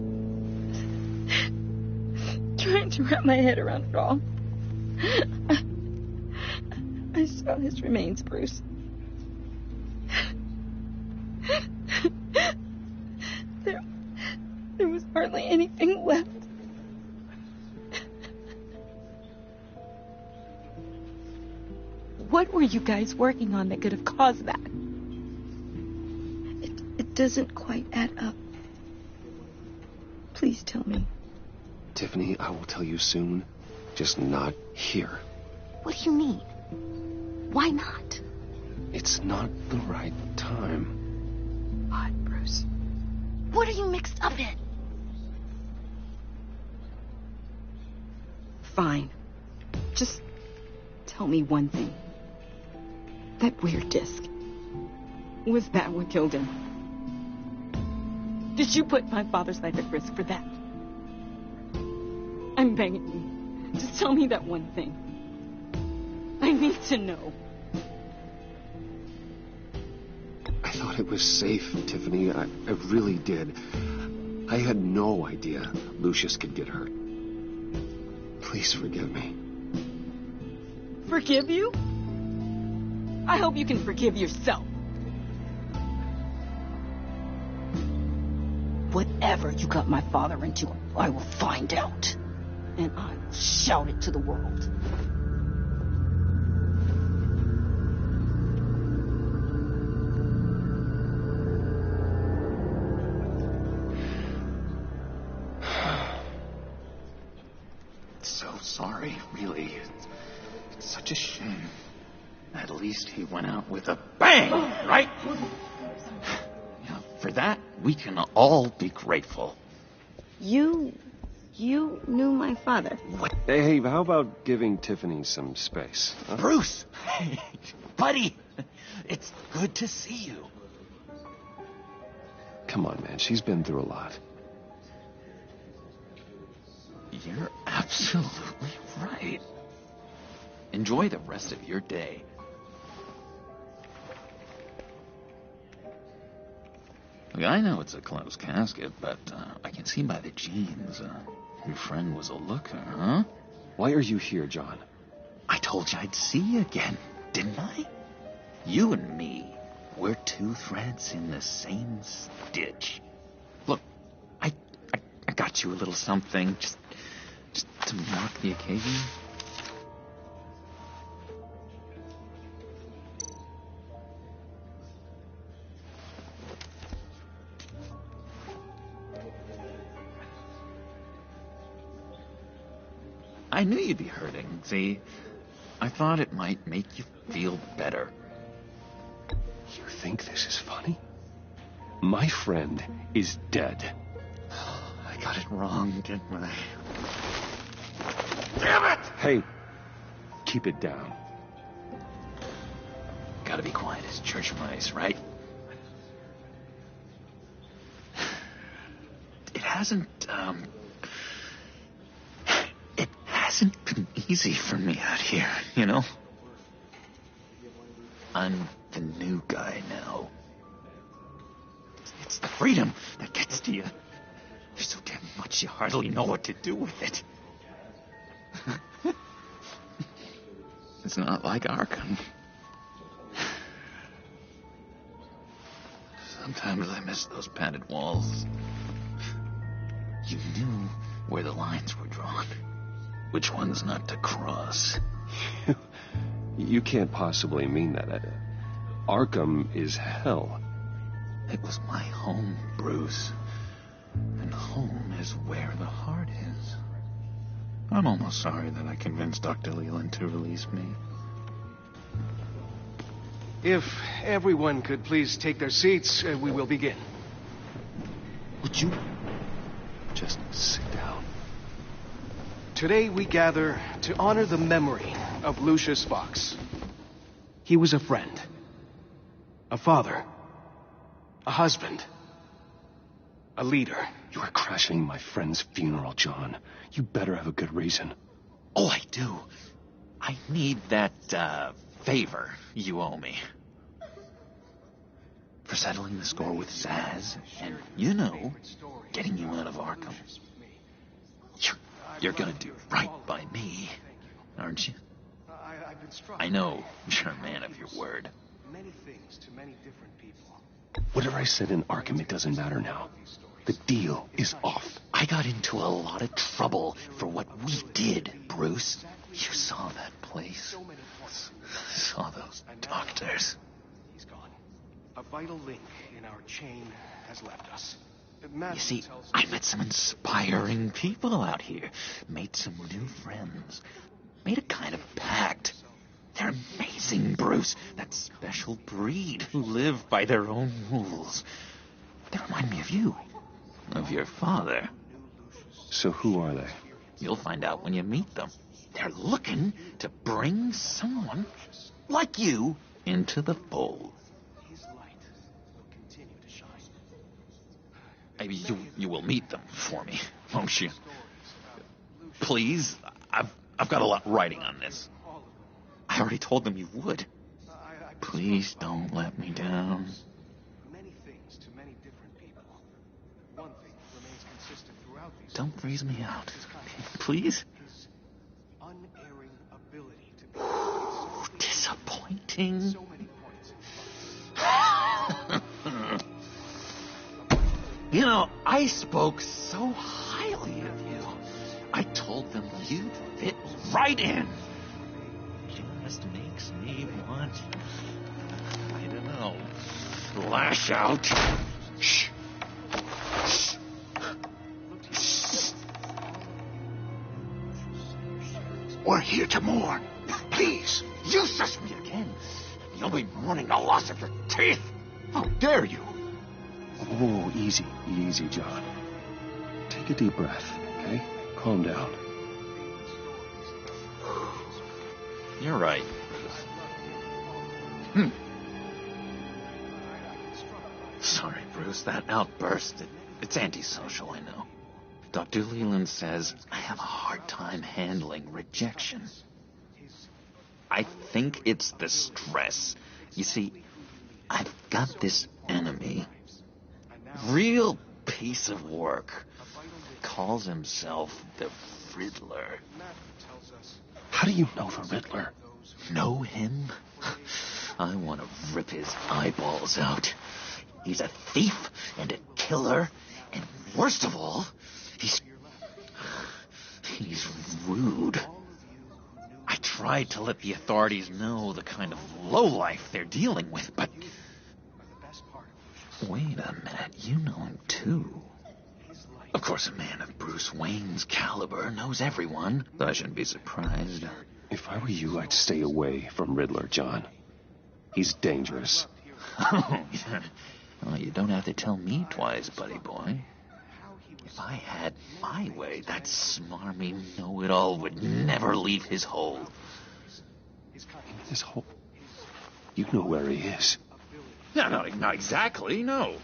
trying to wrap my head around it all. I saw his remains, Bruce. There was hardly anything left. What were you guys working on that could have caused that? It doesn't quite add up. Please tell me. Tiffany, I will tell you soon. Just not here. What do you mean? Why not? It's not the right time. What, Bruce? What are you mixed up in? Fine. Just tell me one thing. That weird disc. Was that what killed him? Did you put my father's life at risk for that? I'm begging you. Just tell me that one thing. I need to know. I thought it was safe, Tiffany. I really did. I had no idea Lucius could get hurt. Please forgive me. Forgive you? I hope you can forgive yourself. Whatever you got my father into, I will find out. And I will shout it to the world. So sorry, really. It's such a shame. At least he went out with a bang, right? Yeah, for that, we can all be grateful. You knew my father. What? Hey, how about giving Tiffany some space? Huh? Bruce! Hey, buddy! It's good to see you. Come on, man. She's been through a lot. You're absolutely right. Enjoy the rest of your day. Look, I know it's a closed casket, but I can see by the jeans your friend was a looker, huh? Why are you here, John? I told you I'd see you again, didn't I? You and me, we're two threads in the same stitch. Look, I got you a little something, just to mark the occasion. I knew you'd be hurting, see? I thought it might make you feel better. You think this is funny? My friend is dead. I got it wrong, didn't I? Damn it! Hey, keep it down. Gotta be quiet as church mice, right? It hasn't been easy for me out here, you know? I'm the new guy now. It's the freedom that gets to you. There's so damn much you hardly know what to do with it. It's not like Arkham. Sometimes I miss those padded walls. You knew where the lines were drawn. Which ones not to cross. You can't possibly mean that. Arkham is hell. It was my home, Bruce. And home is where the heart is. I'm almost sorry that I convinced Dr. Leland to release me. If everyone could please take their seats, we will begin. Would you just sit down? Today we gather to honor the memory of Lucius Fox. He was a friend, a father, a husband, a leader. You are crashing my friend's funeral, John. You better have a good reason. Oh, I do. I need that, favor you owe me. For settling the score with Zaz, and, you know, getting you out of Arkham. You're gonna do right by me, aren't you? I know you're a man of your word. Many things to many different people. Whatever I said in Arkham, it doesn't matter now. The deal is off. I got into a lot of trouble for what we did, Bruce. You saw that place. Saw those doctors. He's gone. A vital link in our chain has left us. You see, I met some inspiring people out here. Made some new friends. Made a kind of pact. They're amazing, Bruce. That special breed who live by their own rules. They remind me of you. Of your father. So who are they? You'll find out when you meet them. They're looking to bring someone like you into the fold. Maybe you will meet them for me, won't you? Please, I've got a lot riding on this. I already told them you would. Please don't let me down. Many things to many different people. One thing remains consistent throughout these. Don't freeze me out, please. His unerring ability to be disappointing. So many points. You know, I spoke so highly of you. I told them you fit right in. Just makes me want, I don't know, lash out. Shh. Shh. We're here to mourn. Please, You suss me again. You'll be mourning the loss of your teeth. How dare you? Whoa, easy, easy, John. Take a deep breath, okay? Calm down. You're right. Sorry, Bruce, that outburst, it's antisocial, I know. Dr. Leland says I have a hard time handling rejection. I think it's the stress. You see, I've got this enemy. Real piece of work. Calls himself the Riddler. How do you know the Riddler? Know him? I want to rip his eyeballs out. He's a thief and a killer, and worst of all, he's rude. I tried to let the authorities know the kind of lowlife they're dealing with, but... Wait a minute, you know him too. Of course, a man of Bruce Wayne's caliber knows everyone, but I shouldn't be surprised. If I were you, I'd stay away from Riddler, John. He's dangerous. Oh, yeah. Well, you don't have to tell me twice, buddy boy. If I had my way, that smarmy know-it-all would never leave his hole. His hole? You know where he is. No, not exactly, no.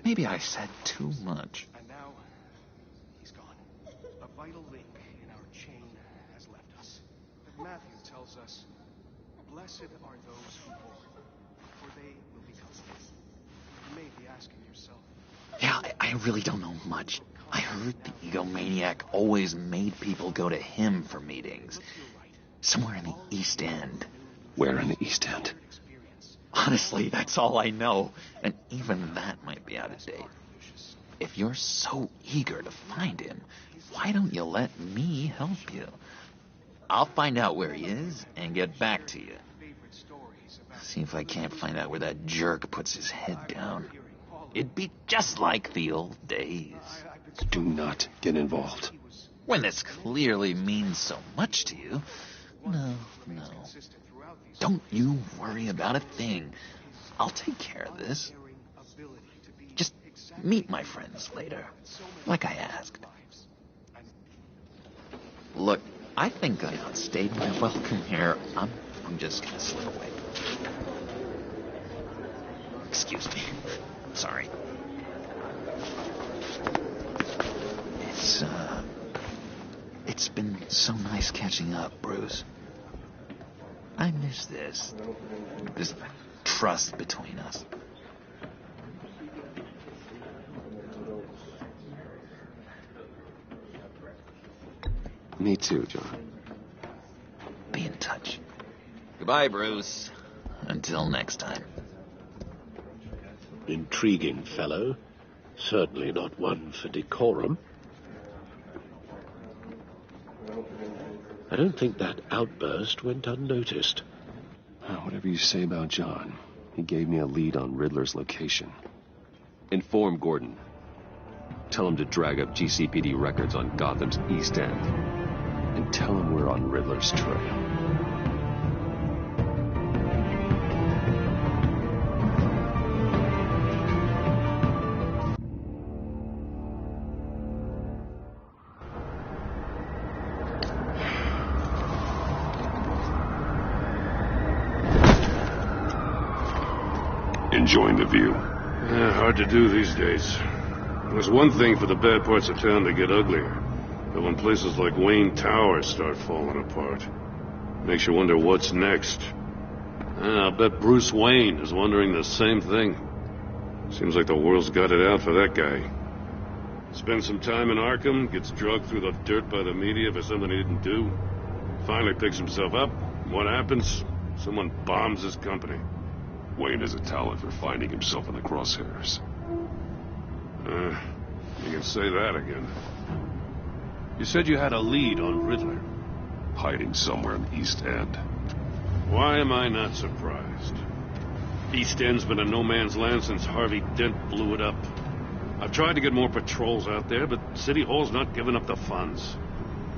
Maybe I said too much. And now, he's gone. A vital link in our chain has left us. Matthew tells us, blessed are those who mourn, for they will be comforted. You may be asking yourself... Yeah, I really don't know much. I heard the egomaniac always made people go to him for meetings. Somewhere in the East End. Where in the East End? Honestly, that's all I know. And even that might be out of date. If you're so eager to find him, why don't you let me help you? I'll find out where he is and get back to you. See if I can't find out where that jerk puts his head down. It'd be just like the old days. Do not get involved. When this clearly means so much to you. No. Don't you worry about a thing. I'll take care of this. Just meet my friends later, like I asked. Look, I think I outstayed my welcome here. I'm just gonna slip away. Excuse me. Sorry. It's been so nice catching up, Bruce. I miss this trust between us. Me too, John. Be in touch. Goodbye, Bruce. Until next time. Intriguing fellow. Certainly not one for decorum. I don't think that outburst went unnoticed. Whatever you say about John, he gave me a lead on Riddler's location. Inform Gordon. Tell him to drag up GCPD records on Gotham's East End. And tell him we're on Riddler's trail. Enjoying the view? Yeah, hard to do these days. There's one thing for the bad parts of town to get uglier. But when places like Wayne Tower start falling apart, makes you wonder what's next. I'll bet Bruce Wayne is wondering the same thing. Seems like the world's got it out for that guy. Spends some time in Arkham, gets drugged through the dirt by the media for something he didn't do. Finally picks himself up. What happens? Someone bombs his company. Wayne has a talent for finding himself in the crosshairs. You can say that again. You said you had a lead on Riddler. Hiding somewhere in the East End. Why am I not surprised? East End's been a no-man's land since Harvey Dent blew it up. I've tried to get more patrols out there, but City Hall's not giving up the funds.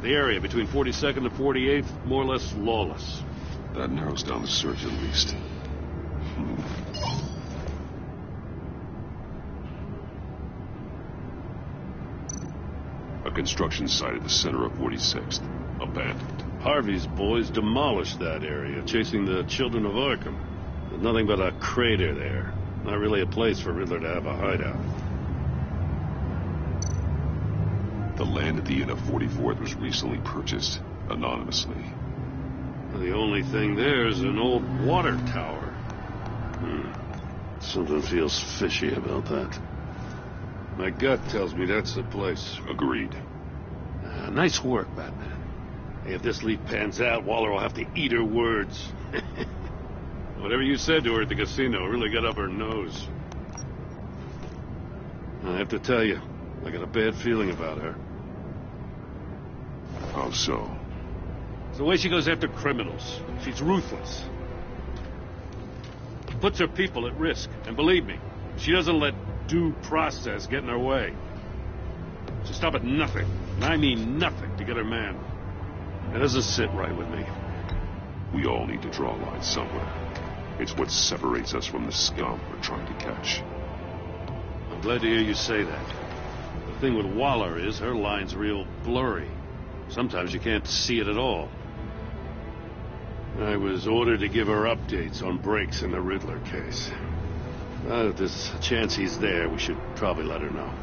The area between 42nd and 48th, more or less lawless. That narrows down the search at least. A construction site at the center of 46th. Abandoned. Harvey's boys demolished that area, chasing the children of Arkham. There's nothing but a crater there. Not really a place for Riddler to have a hideout. The land at the end of 44th was recently purchased, anonymously. The only thing there is an old water tower. Something feels fishy about that. My gut tells me that's the place. Agreed. Nice work, Batman. Hey, if this lead pans out, Waller will have to eat her words. Whatever you said to her at the casino really got up her nose. I have to tell you, I got a bad feeling about her. How so? It's the way she goes after criminals. She's ruthless. Puts her people at risk. And believe me, she doesn't let due process get in her way. She'll stop at nothing, and I mean nothing, to get her man. That doesn't sit right with me. We all need to draw a line somewhere. It's what separates us from the scum we're trying to catch. I'm glad to hear you say that. The thing with Waller is her line's real blurry. Sometimes you can't see it at all. I was ordered to give her updates on breaks in the Riddler case. If there's a chance he's there, we should probably let her know.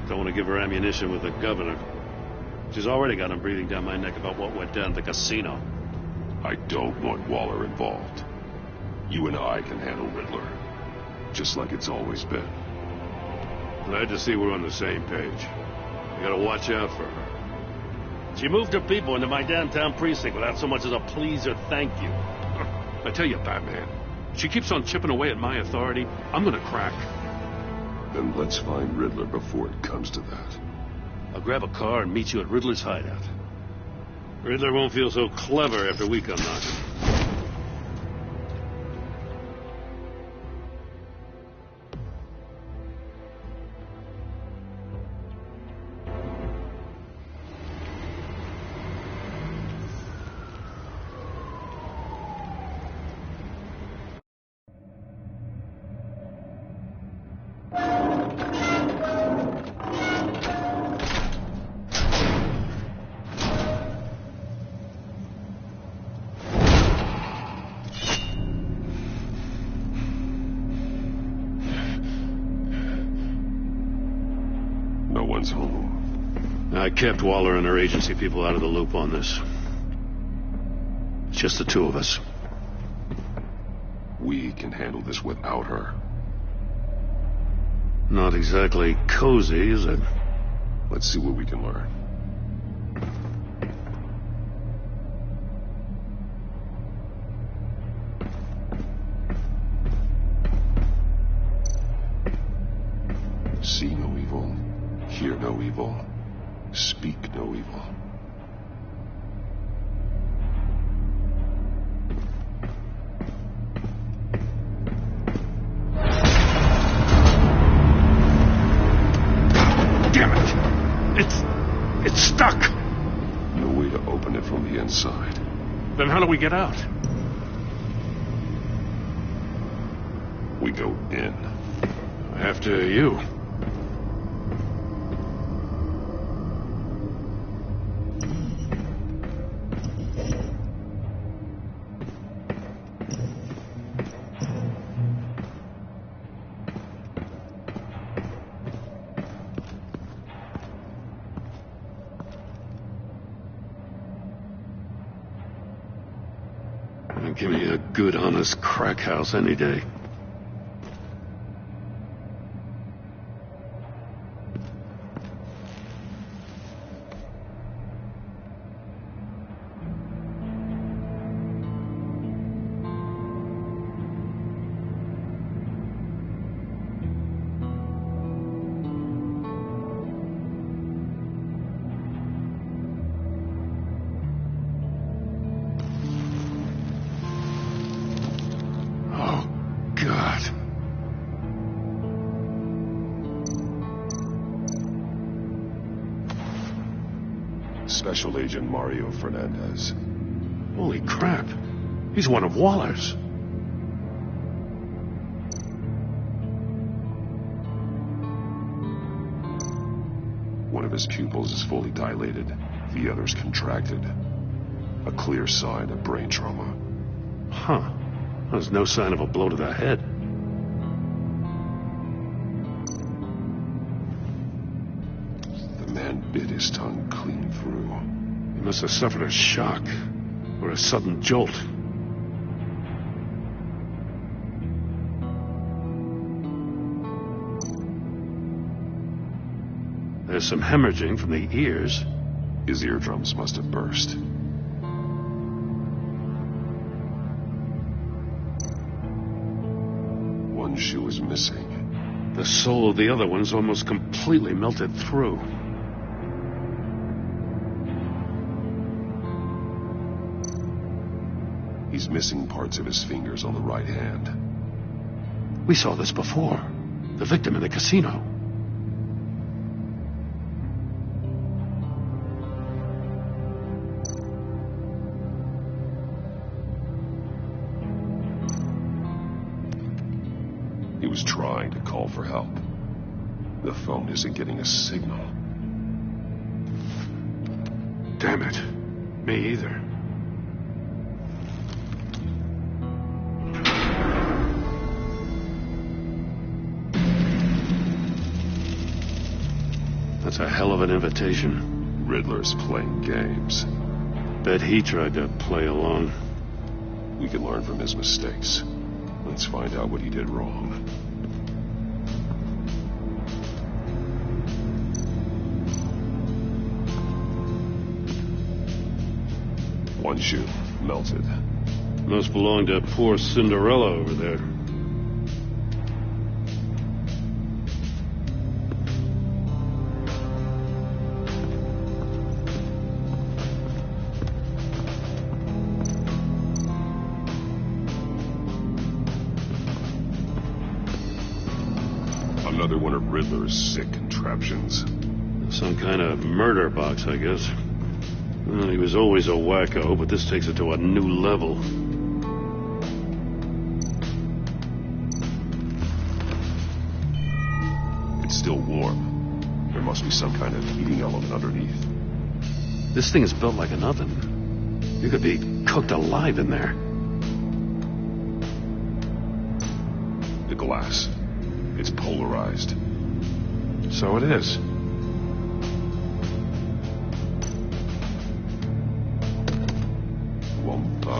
Don't want to give her ammunition with the governor. She's already got him breathing down my neck about what went down at the casino. I don't want Waller involved. You and I can handle Riddler. Just like it's always been. Glad to see we're on the same page. I gotta watch out for her. She moved her people into my downtown precinct without so much as a please or thank you. I tell you, Batman, she keeps on chipping away at my authority. I'm gonna crack. Then let's find Riddler before it comes to that. I'll grab a car and meet you at Riddler's hideout. Riddler won't feel so clever after we come knocking. No one's home. I kept Waller and her agency people out of the loop on this. It's just the two of us. We can handle this without her. Not exactly cozy, is it? Let's see what we can learn. See no evil, hear no evil, speak no evil. Damn it! It's stuck! No way to open it from the inside. Then how do we get out? We go in. After you. Give me a good, honest crack house any day. Special Agent Mario Fernandez. Holy crap. He's one of Waller's. One of his pupils is fully dilated. The other's contracted. A clear sign of brain trauma. Huh. There's no sign of a blow to the head. The man bit his tongue clean through. He must have suffered a shock or a sudden jolt. There's some hemorrhaging from the ears. His eardrums must have burst. One shoe is missing. The sole of the other one's almost completely melted through. He's missing parts of his fingers on the right hand. We saw this before. The victim in the casino. He was trying to call for help. The phone isn't getting a signal. Damn it. Me either. That's a hell of an invitation. Riddler's playing games. Bet he tried to play along. We can learn from his mistakes. Let's find out what he did wrong. One shoe, melted. Must belong to poor Cinderella over there. Another one of Riddler's sick contraptions. Some kind of murder box, I guess. Well, he was always a wacko, but this takes it to a new level. It's still warm. There must be some kind of heating element underneath. This thing is built like an oven. You could be cooked alive in there. The glass. It's polarized. So it is.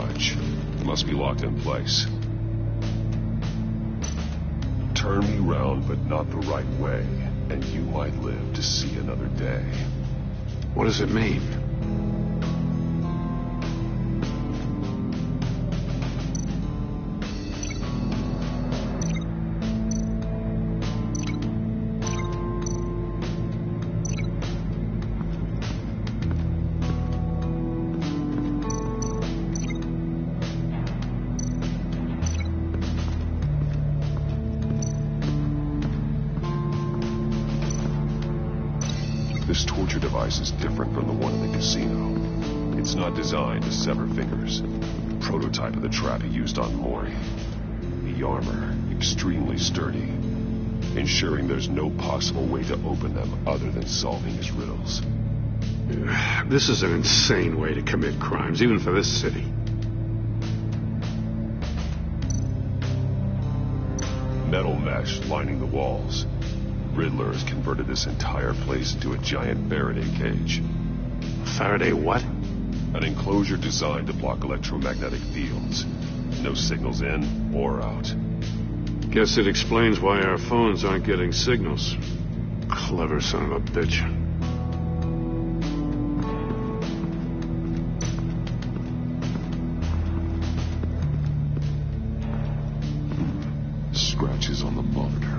garage. Must be locked in place. Turn me round, but not the right way, and you might live to see another day. What does it mean? This torture device is different from the one in the casino. It's not designed to sever fingers. Prototype of the trap he used on Mori. The armor, extremely sturdy, ensuring there's no possible way to open them other than solving his riddles. This is an insane way to commit crimes, even for this city. Metal mesh lining the walls. Riddler has converted this entire place into a giant Faraday cage. Faraday what? An enclosure designed to block electromagnetic fields. No signals in or out. Guess it explains why our phones aren't getting signals. Clever son of a bitch. Scratches on the monitor.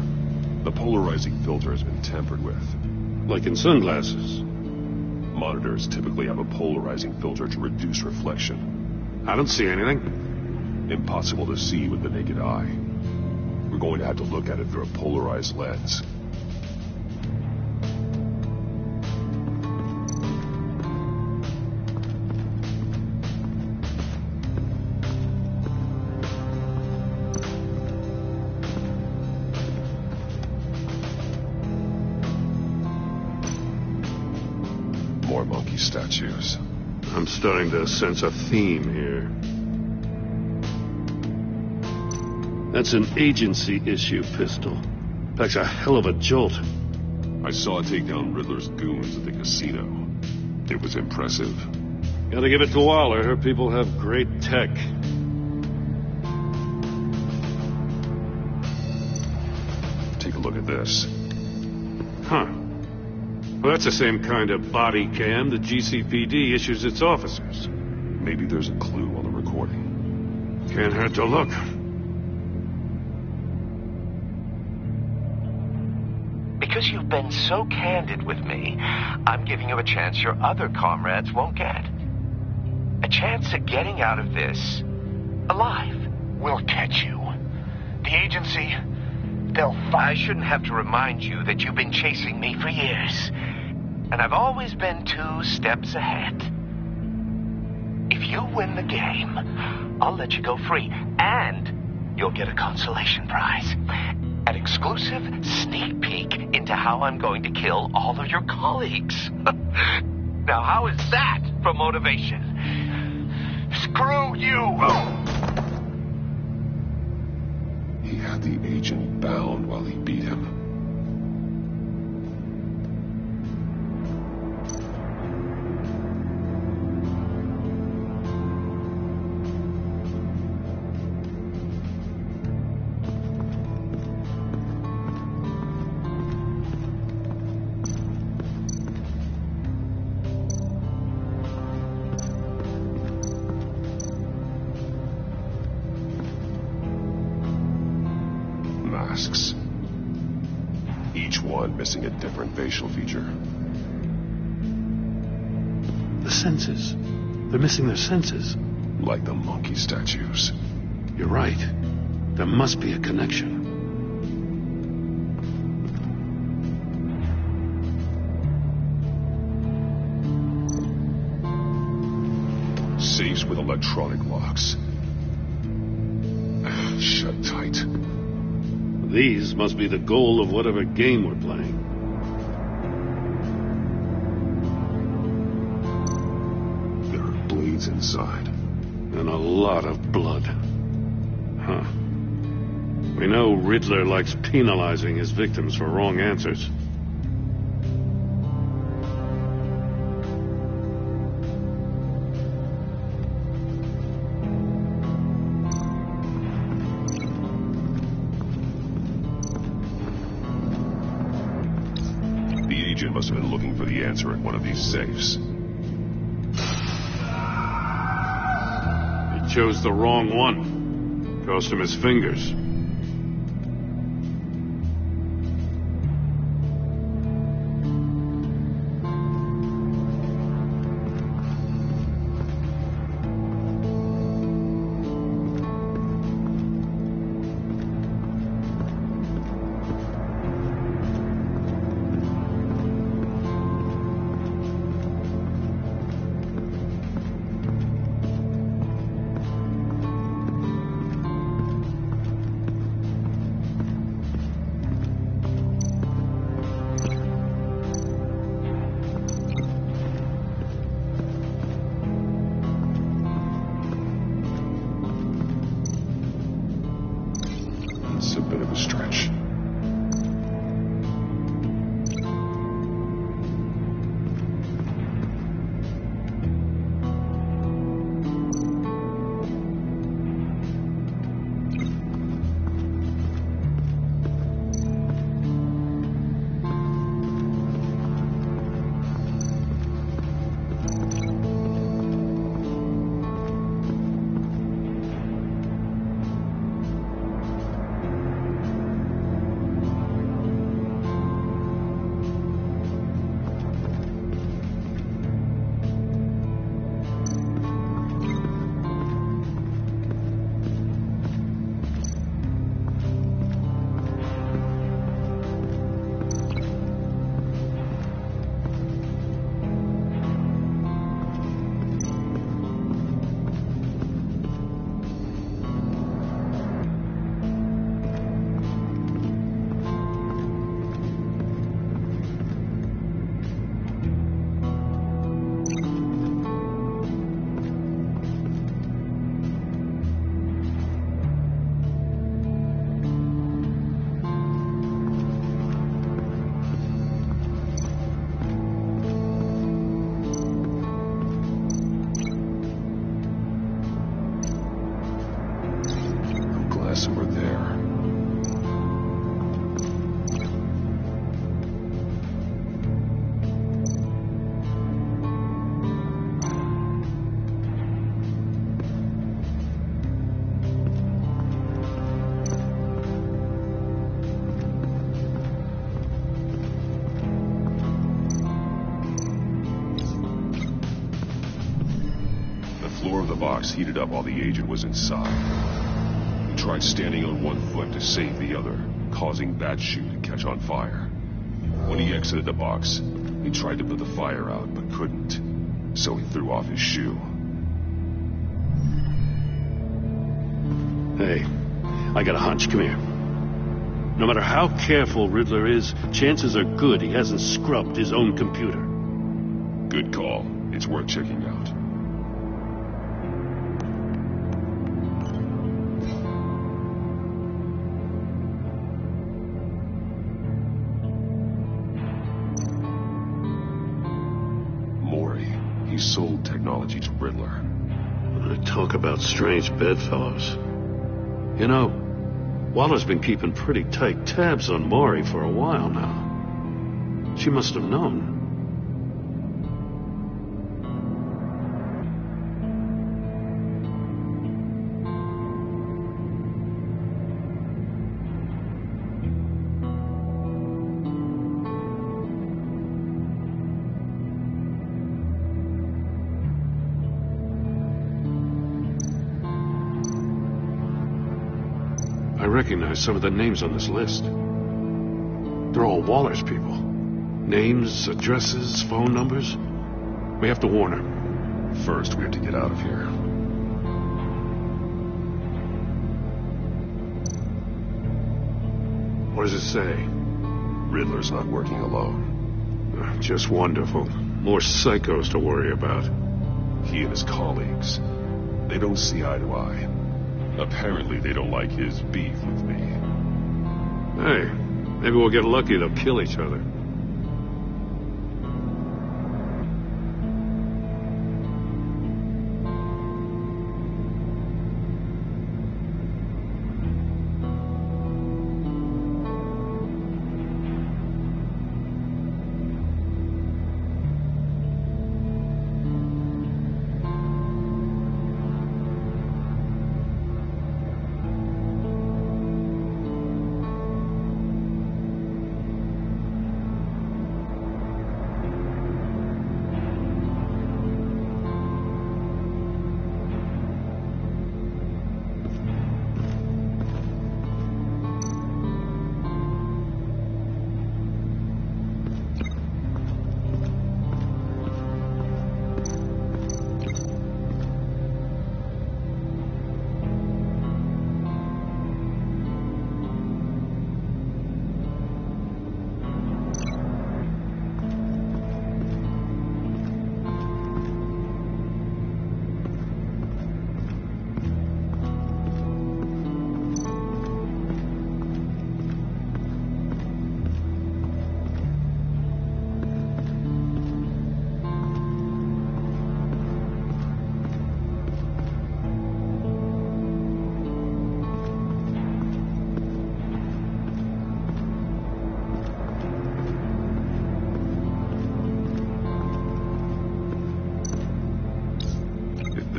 The polarizing filter has been tampered with. Like in sunglasses. Monitors typically have a polarizing filter to reduce reflection. I don't see anything. Impossible to see with the naked eye. We're going to have to look at it through a polarized lens. More monkey statues. I'm starting to sense a theme here. That's an agency issue pistol. Packs a hell of a jolt. I saw it take down Riddler's goons at the casino. It was impressive. Gotta give it to Waller. Her people have great tech. Take a look at this. Huh. Well, that's the same kind of body cam the GCPD issues its officers. Maybe there's a clue on the recording. Can't hurt to look. Because you've been so candid with me, I'm giving you a chance your other comrades won't get. A chance at getting out of this alive. We'll catch you. The agency, I shouldn't have to remind you that you've been chasing me for years. And I've always been 2 steps ahead. If you win the game, I'll let you go free. And you'll get a consolation prize. An exclusive sneak peek into how I'm going to kill all of your colleagues. Now, how is that for motivation? Screw you! He had the agent bound while he beat him. Masks. Each one missing a different facial feature. The senses. They're missing their senses. Like the monkey statues. You're right. There must be a connection. Safes with electronic locks. Shut tight. These must be the goal of whatever game we're playing. There are blades inside. And a lot of blood. Huh. We know Riddler likes penalizing his victims for wrong answers. must have been looking for the answer in one of these safes. He chose the wrong one. Cost him his fingers. It's a bit of a stretch. Some are there. The floor of the box heated up while the agent was inside. Tried standing on one foot to save the other, causing that shoe to catch on fire. When he exited the box, he tried to put the fire out, but couldn't, so he threw off his shoe. Hey, I got a hunch. Come here. No matter how careful Riddler is, chances are good he hasn't scrubbed his own computer. Good call. It's worth checking out. He sold technology to Riddler. Talk about strange bedfellows. You know, Waller's been keeping pretty tight tabs on Maury for a while now. She must have known. I recognize some of the names on this list. They're all Waller's people. Names, addresses, phone numbers. We have to warn her. First, we have to get out of here. What does it say? Riddler's not working alone. Just wonderful. More psychos to worry about. He and his colleagues, they don't see eye to eye. Apparently, they don't like his beef with me. Hey, maybe we'll get lucky they'll kill each other.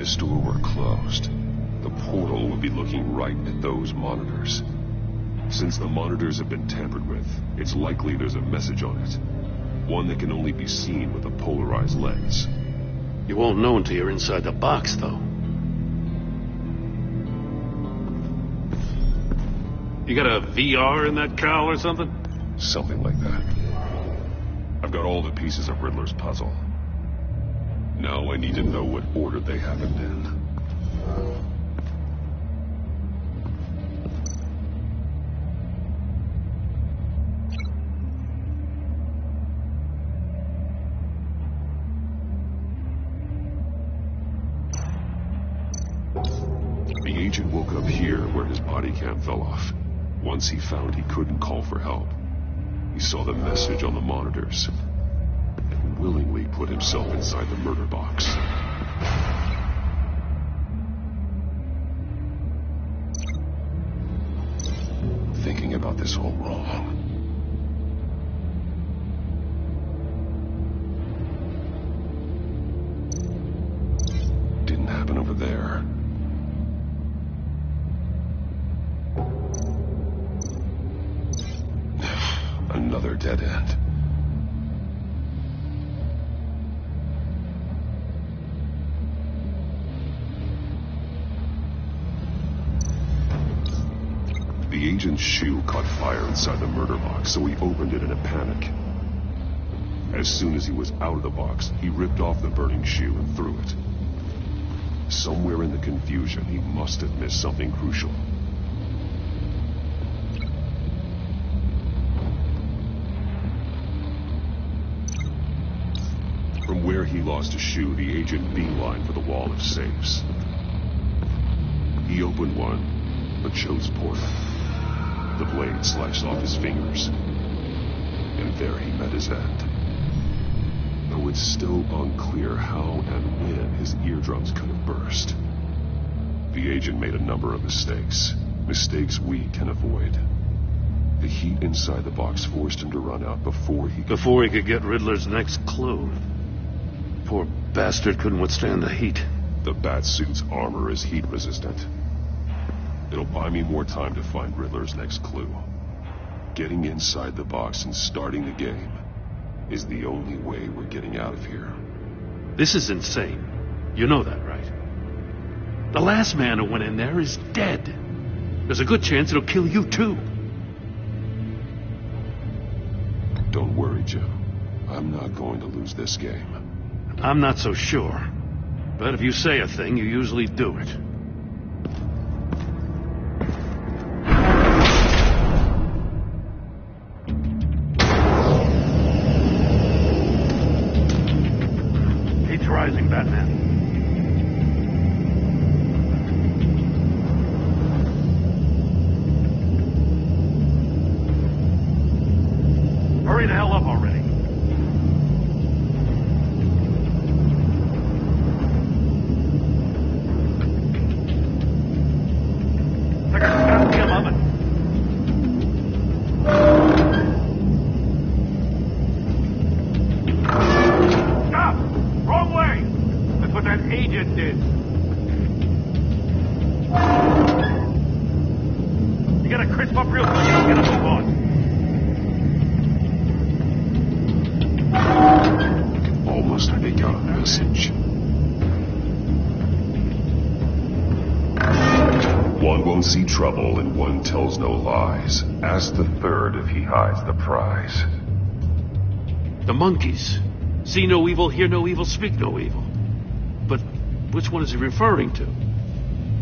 this door were closed, the portal would be looking right at those monitors. Since the monitors have been tampered with, it's likely there's a message on it. One that can only be seen with a polarized lens. You won't know until you're inside the box, though. You got a VR in that cowl or something? Something like that. I've got all the pieces of Riddler's puzzle. Now I need to know what order they happened in. The agent woke up here where his body cam fell off. Once he found he couldn't call for help, he saw the message on the monitors and willingly put himself inside the murder box. Thinking about this all wrong. Didn't happen over there. Another dead end. The agent's shoe caught fire inside the murder box, so he opened it in a panic. As soon as he was out of the box, he ripped off the burning shoe and threw it. Somewhere in the confusion, he must have missed something crucial. From where he lost a shoe, the agent beelined for the wall of safes. He opened one, but chose poorly. The blade sliced off his fingers, and there he met his end. Though it's still unclear how and when his eardrums could have burst. The agent made a number of mistakes. Mistakes we can avoid. The heat inside the box forced him to run out before he could get Riddler's next clue. Poor bastard couldn't withstand the heat. The Batsuit's armor is heat resistant. It'll buy me more time to find Riddler's next clue. Getting inside the box and starting the game is the only way we're getting out of here. This is insane. You know that, right? The last man who went in there is dead. There's a good chance it'll kill you, too. Don't worry, Jim. I'm not going to lose this game. I'm not so sure. But if you say a thing, you usually do it. Heat's rising, Batman. Hurry the hell up already. Stop! Wrong way! That's what that agent did. You gotta crisp up real quick. You gotta move on. Almost make out a message. One won't see trouble and one tells no lies. Ask the third if he hides the prize. The monkeys. See no evil, hear no evil, speak no evil. But which one is he referring to?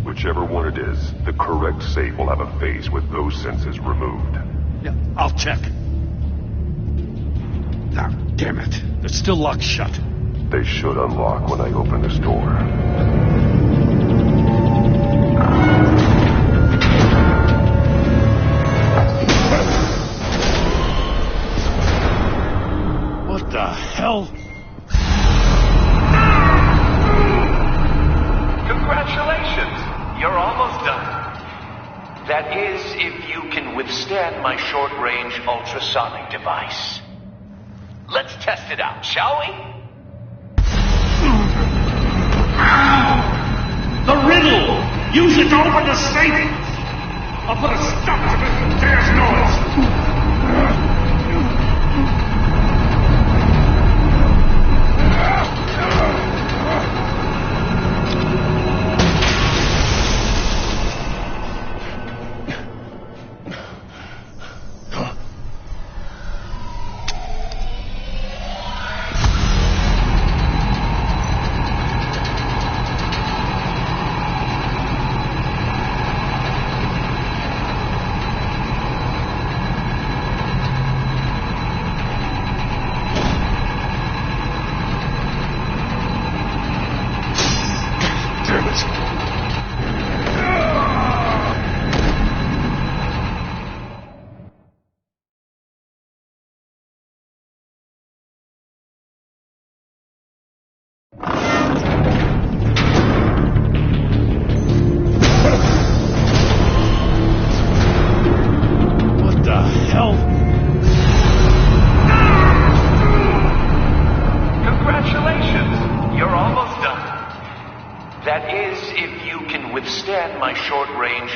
Whichever one it is, the correct safe will have a face with those senses removed. Yeah, I'll check. Ah, damn it. They're still locked shut. They should unlock when I open this door. What the hell? Congratulations! You're almost done. That is, if you can withstand my short-range ultrasonic device. Let's test it out, shall we? Use it to open the safe! I'll put a stop to this damn noise!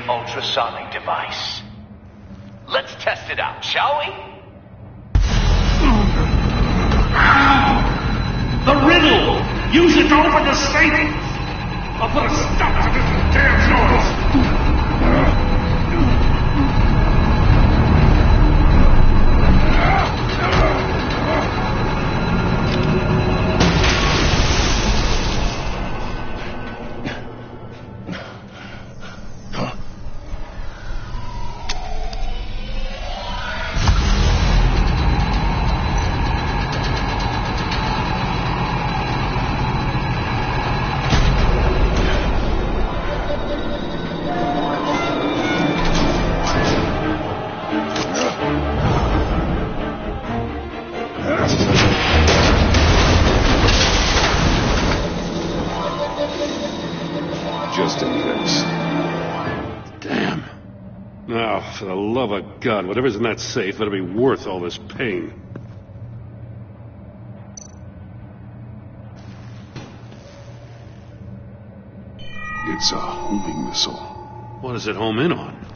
Ultrasonic device. Let's test it out, shall we? The riddle! Use it to open the safe! I'll put a stop to this damn noise! Just in case. Damn. Now, for the love of God, whatever's in that safe better be worth all this pain. It's a homing missile. What does it home in on?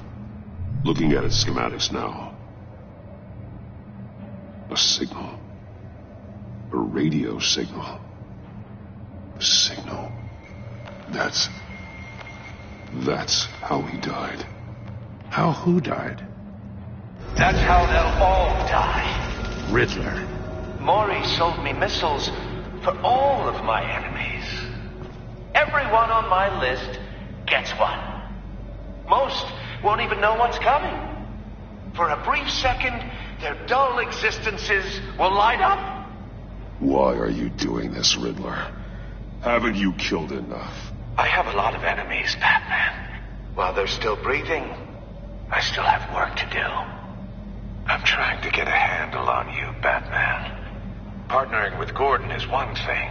Looking at its schematics now. A signal. A radio signal. A signal. That's how he died. How who died? That's how they'll all die. Riddler. Maury sold me missiles for all of my enemies. Everyone on my list gets one. Most won't even know what's coming. For a brief second, their dull existences will light up. Why are you doing this, Riddler? Haven't you killed enough? I have a lot of enemies, Batman. While they're still breathing, I still have work to do. I'm trying to get a handle on you, Batman. Partnering with Gordon is one thing.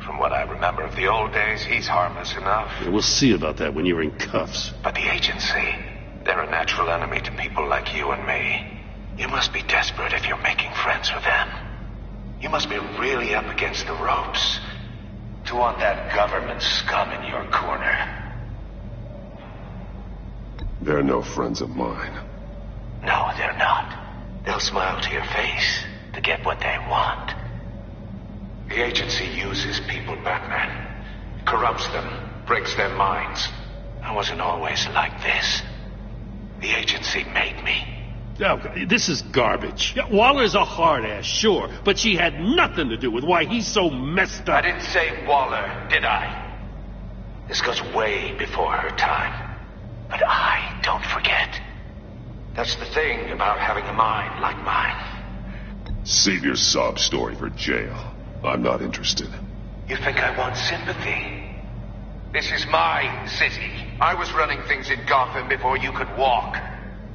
From what I remember of the old days, he's harmless enough. Yeah, we'll see about that when you're in cuffs. But the agency, they're a natural enemy to people like you and me. You must be desperate if you're making friends with them. You must be really up against the ropes to want that government scum in your corner. They're no friends of mine. No, they're not. They'll smile to your face to get what they want. The agency uses people, Batman. Corrupts them, breaks their minds. I wasn't always like this. The agency made me. Oh, this is garbage. Yeah, Waller's a hard ass, sure, but she had nothing to do with why he's so messed up. I didn't say Waller, did I? This goes way before her time. But I don't forget. That's the thing about having a mind like mine. Save your sob story for jail. I'm not interested. You think I want sympathy? This is my city. I was running things in Gotham before you could walk.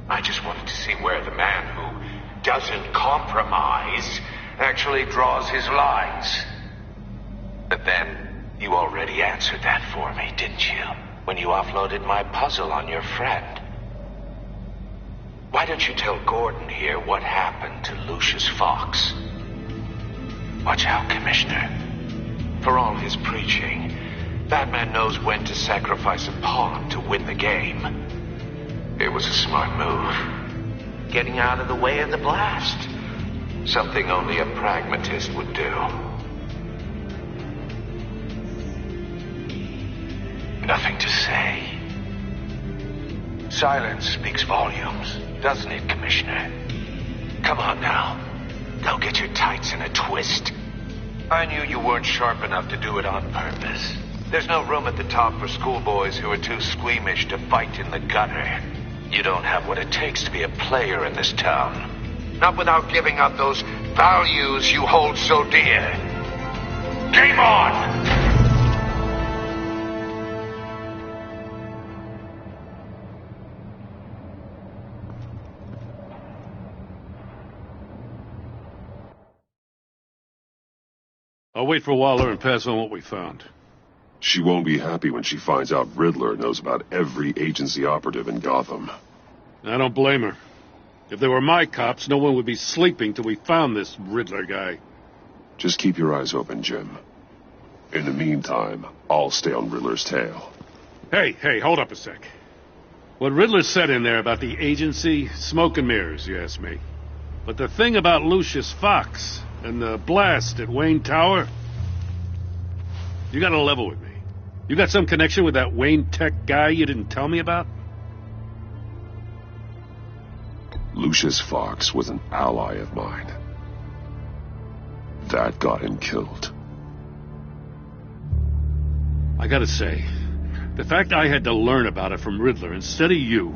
I just wanted to see where the man who doesn't compromise actually draws his lines. But then, you already answered that for me, didn't you? When you offloaded my puzzle on your friend. Why don't you tell Gordon here what happened to Lucius Fox? Watch out, Commissioner. For all his preaching, Batman knows when to sacrifice a pawn to win the game. It was a smart move. Getting out of the way of the blast. Something only a pragmatist would do. Nothing to say. Silence speaks volumes, doesn't it, Commissioner? Come on now. Don't get your tights in a twist. I knew you weren't sharp enough to do it on purpose. There's no room at the top for schoolboys who are too squeamish to fight in the gutter. You don't have what it takes to be a player in this town. Not without giving up those values you hold so dear. Game on! I'll wait for Waller and pass on what we found. She won't be happy when she finds out Riddler knows about every agency operative in Gotham. I don't blame her. If they were my cops, no one would be sleeping till we found this Riddler guy. Just keep your eyes open, Jim. In the meantime, I'll stay on Riddler's tail. Hey, hold up a sec. What Riddler said in there about the agency, smoke and mirrors, you ask me. But the thing about Lucius Fox and the blast at Wayne Tower, you gotta level with me. You got some connection with that Wayne Tech guy you didn't tell me about? Lucius Fox was an ally of mine. That got him killed. I gotta say, the fact I had to learn about it from Riddler instead of you,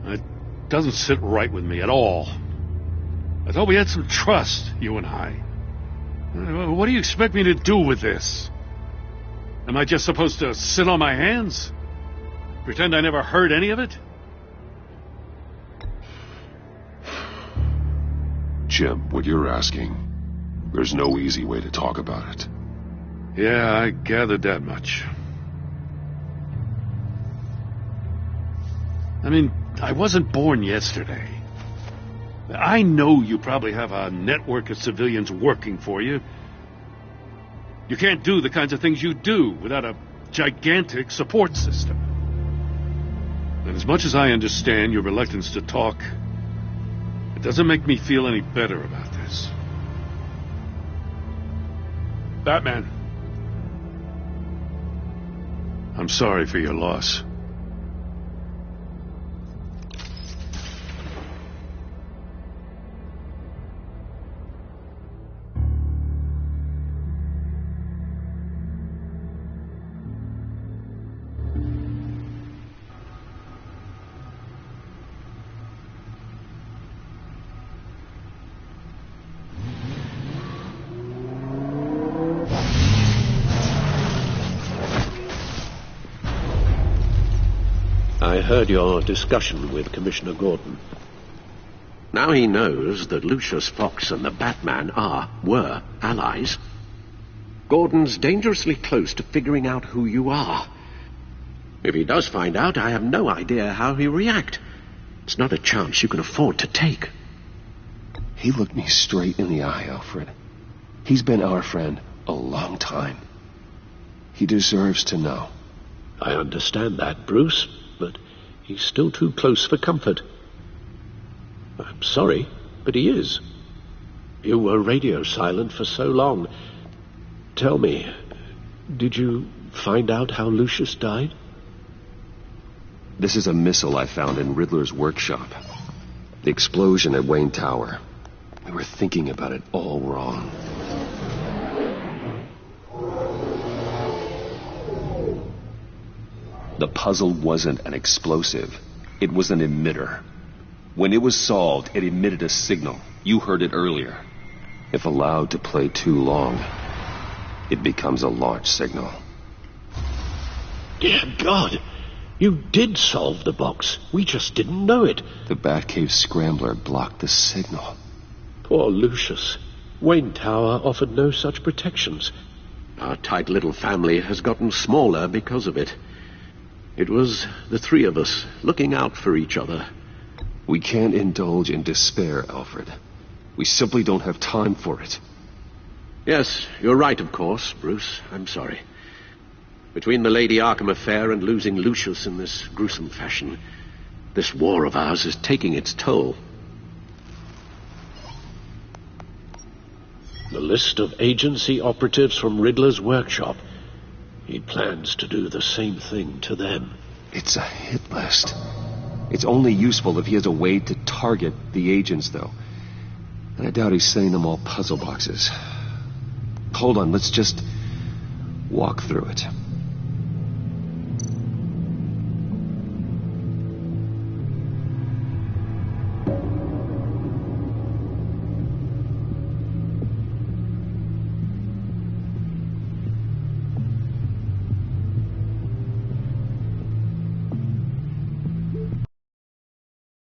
it doesn't sit right with me at all. I thought we had some trust, you and I. What do you expect me to do with this? Am I just supposed to sit on my hands? Pretend I never heard any of it? Jim, what you're asking, there's no easy way to talk about it. Yeah, I gathered that much. I mean, I wasn't born yesterday. I know you probably have a network of civilians working for you. You can't do the kinds of things you do without a gigantic support system. And as much as I understand your reluctance to talk, it doesn't make me feel any better about this. Batman, I'm sorry for your loss. I heard your discussion with Commissioner Gordon. Now he knows that Lucius Fox and the Batman were allies. Gordon's dangerously close to figuring out who you are. If he does find out, I have no idea how he'll react. It's not a chance you can afford to take. He looked me straight in the eye, Alfred. He's been our friend a long time. He deserves to know. I understand that, Bruce, but he's still too close for comfort. I'm sorry, but he is. You were radio silent for so long. Tell me, did you find out how Lucius died? This is a missile I found in Riddler's workshop. The explosion at Wayne Tower. We were thinking about it all wrong. The puzzle wasn't an explosive. It was an emitter. When it was solved, it emitted a signal. You heard it earlier. If allowed to play too long, it becomes a launch signal. Dear God, you did solve the box. We just didn't know it. The Batcave scrambler blocked the signal. Poor Lucius. Wayne Tower offered no such protections. Our tight little family has gotten smaller because of it. It was the three of us looking out for each other. We can't indulge in despair, Alfred. We simply don't have time for it. Yes, you're right, of course, Bruce. I'm sorry. Between the Lady Arkham affair and losing Lucius in this gruesome fashion, this war of ours is taking its toll. The list of agency operatives from Riddler's workshop. He plans to do the same thing to them. It's a hit list. It's only useful if he has a way to target the agents, though. And I doubt he's sending them all puzzle boxes. Hold on, let's just walk through it.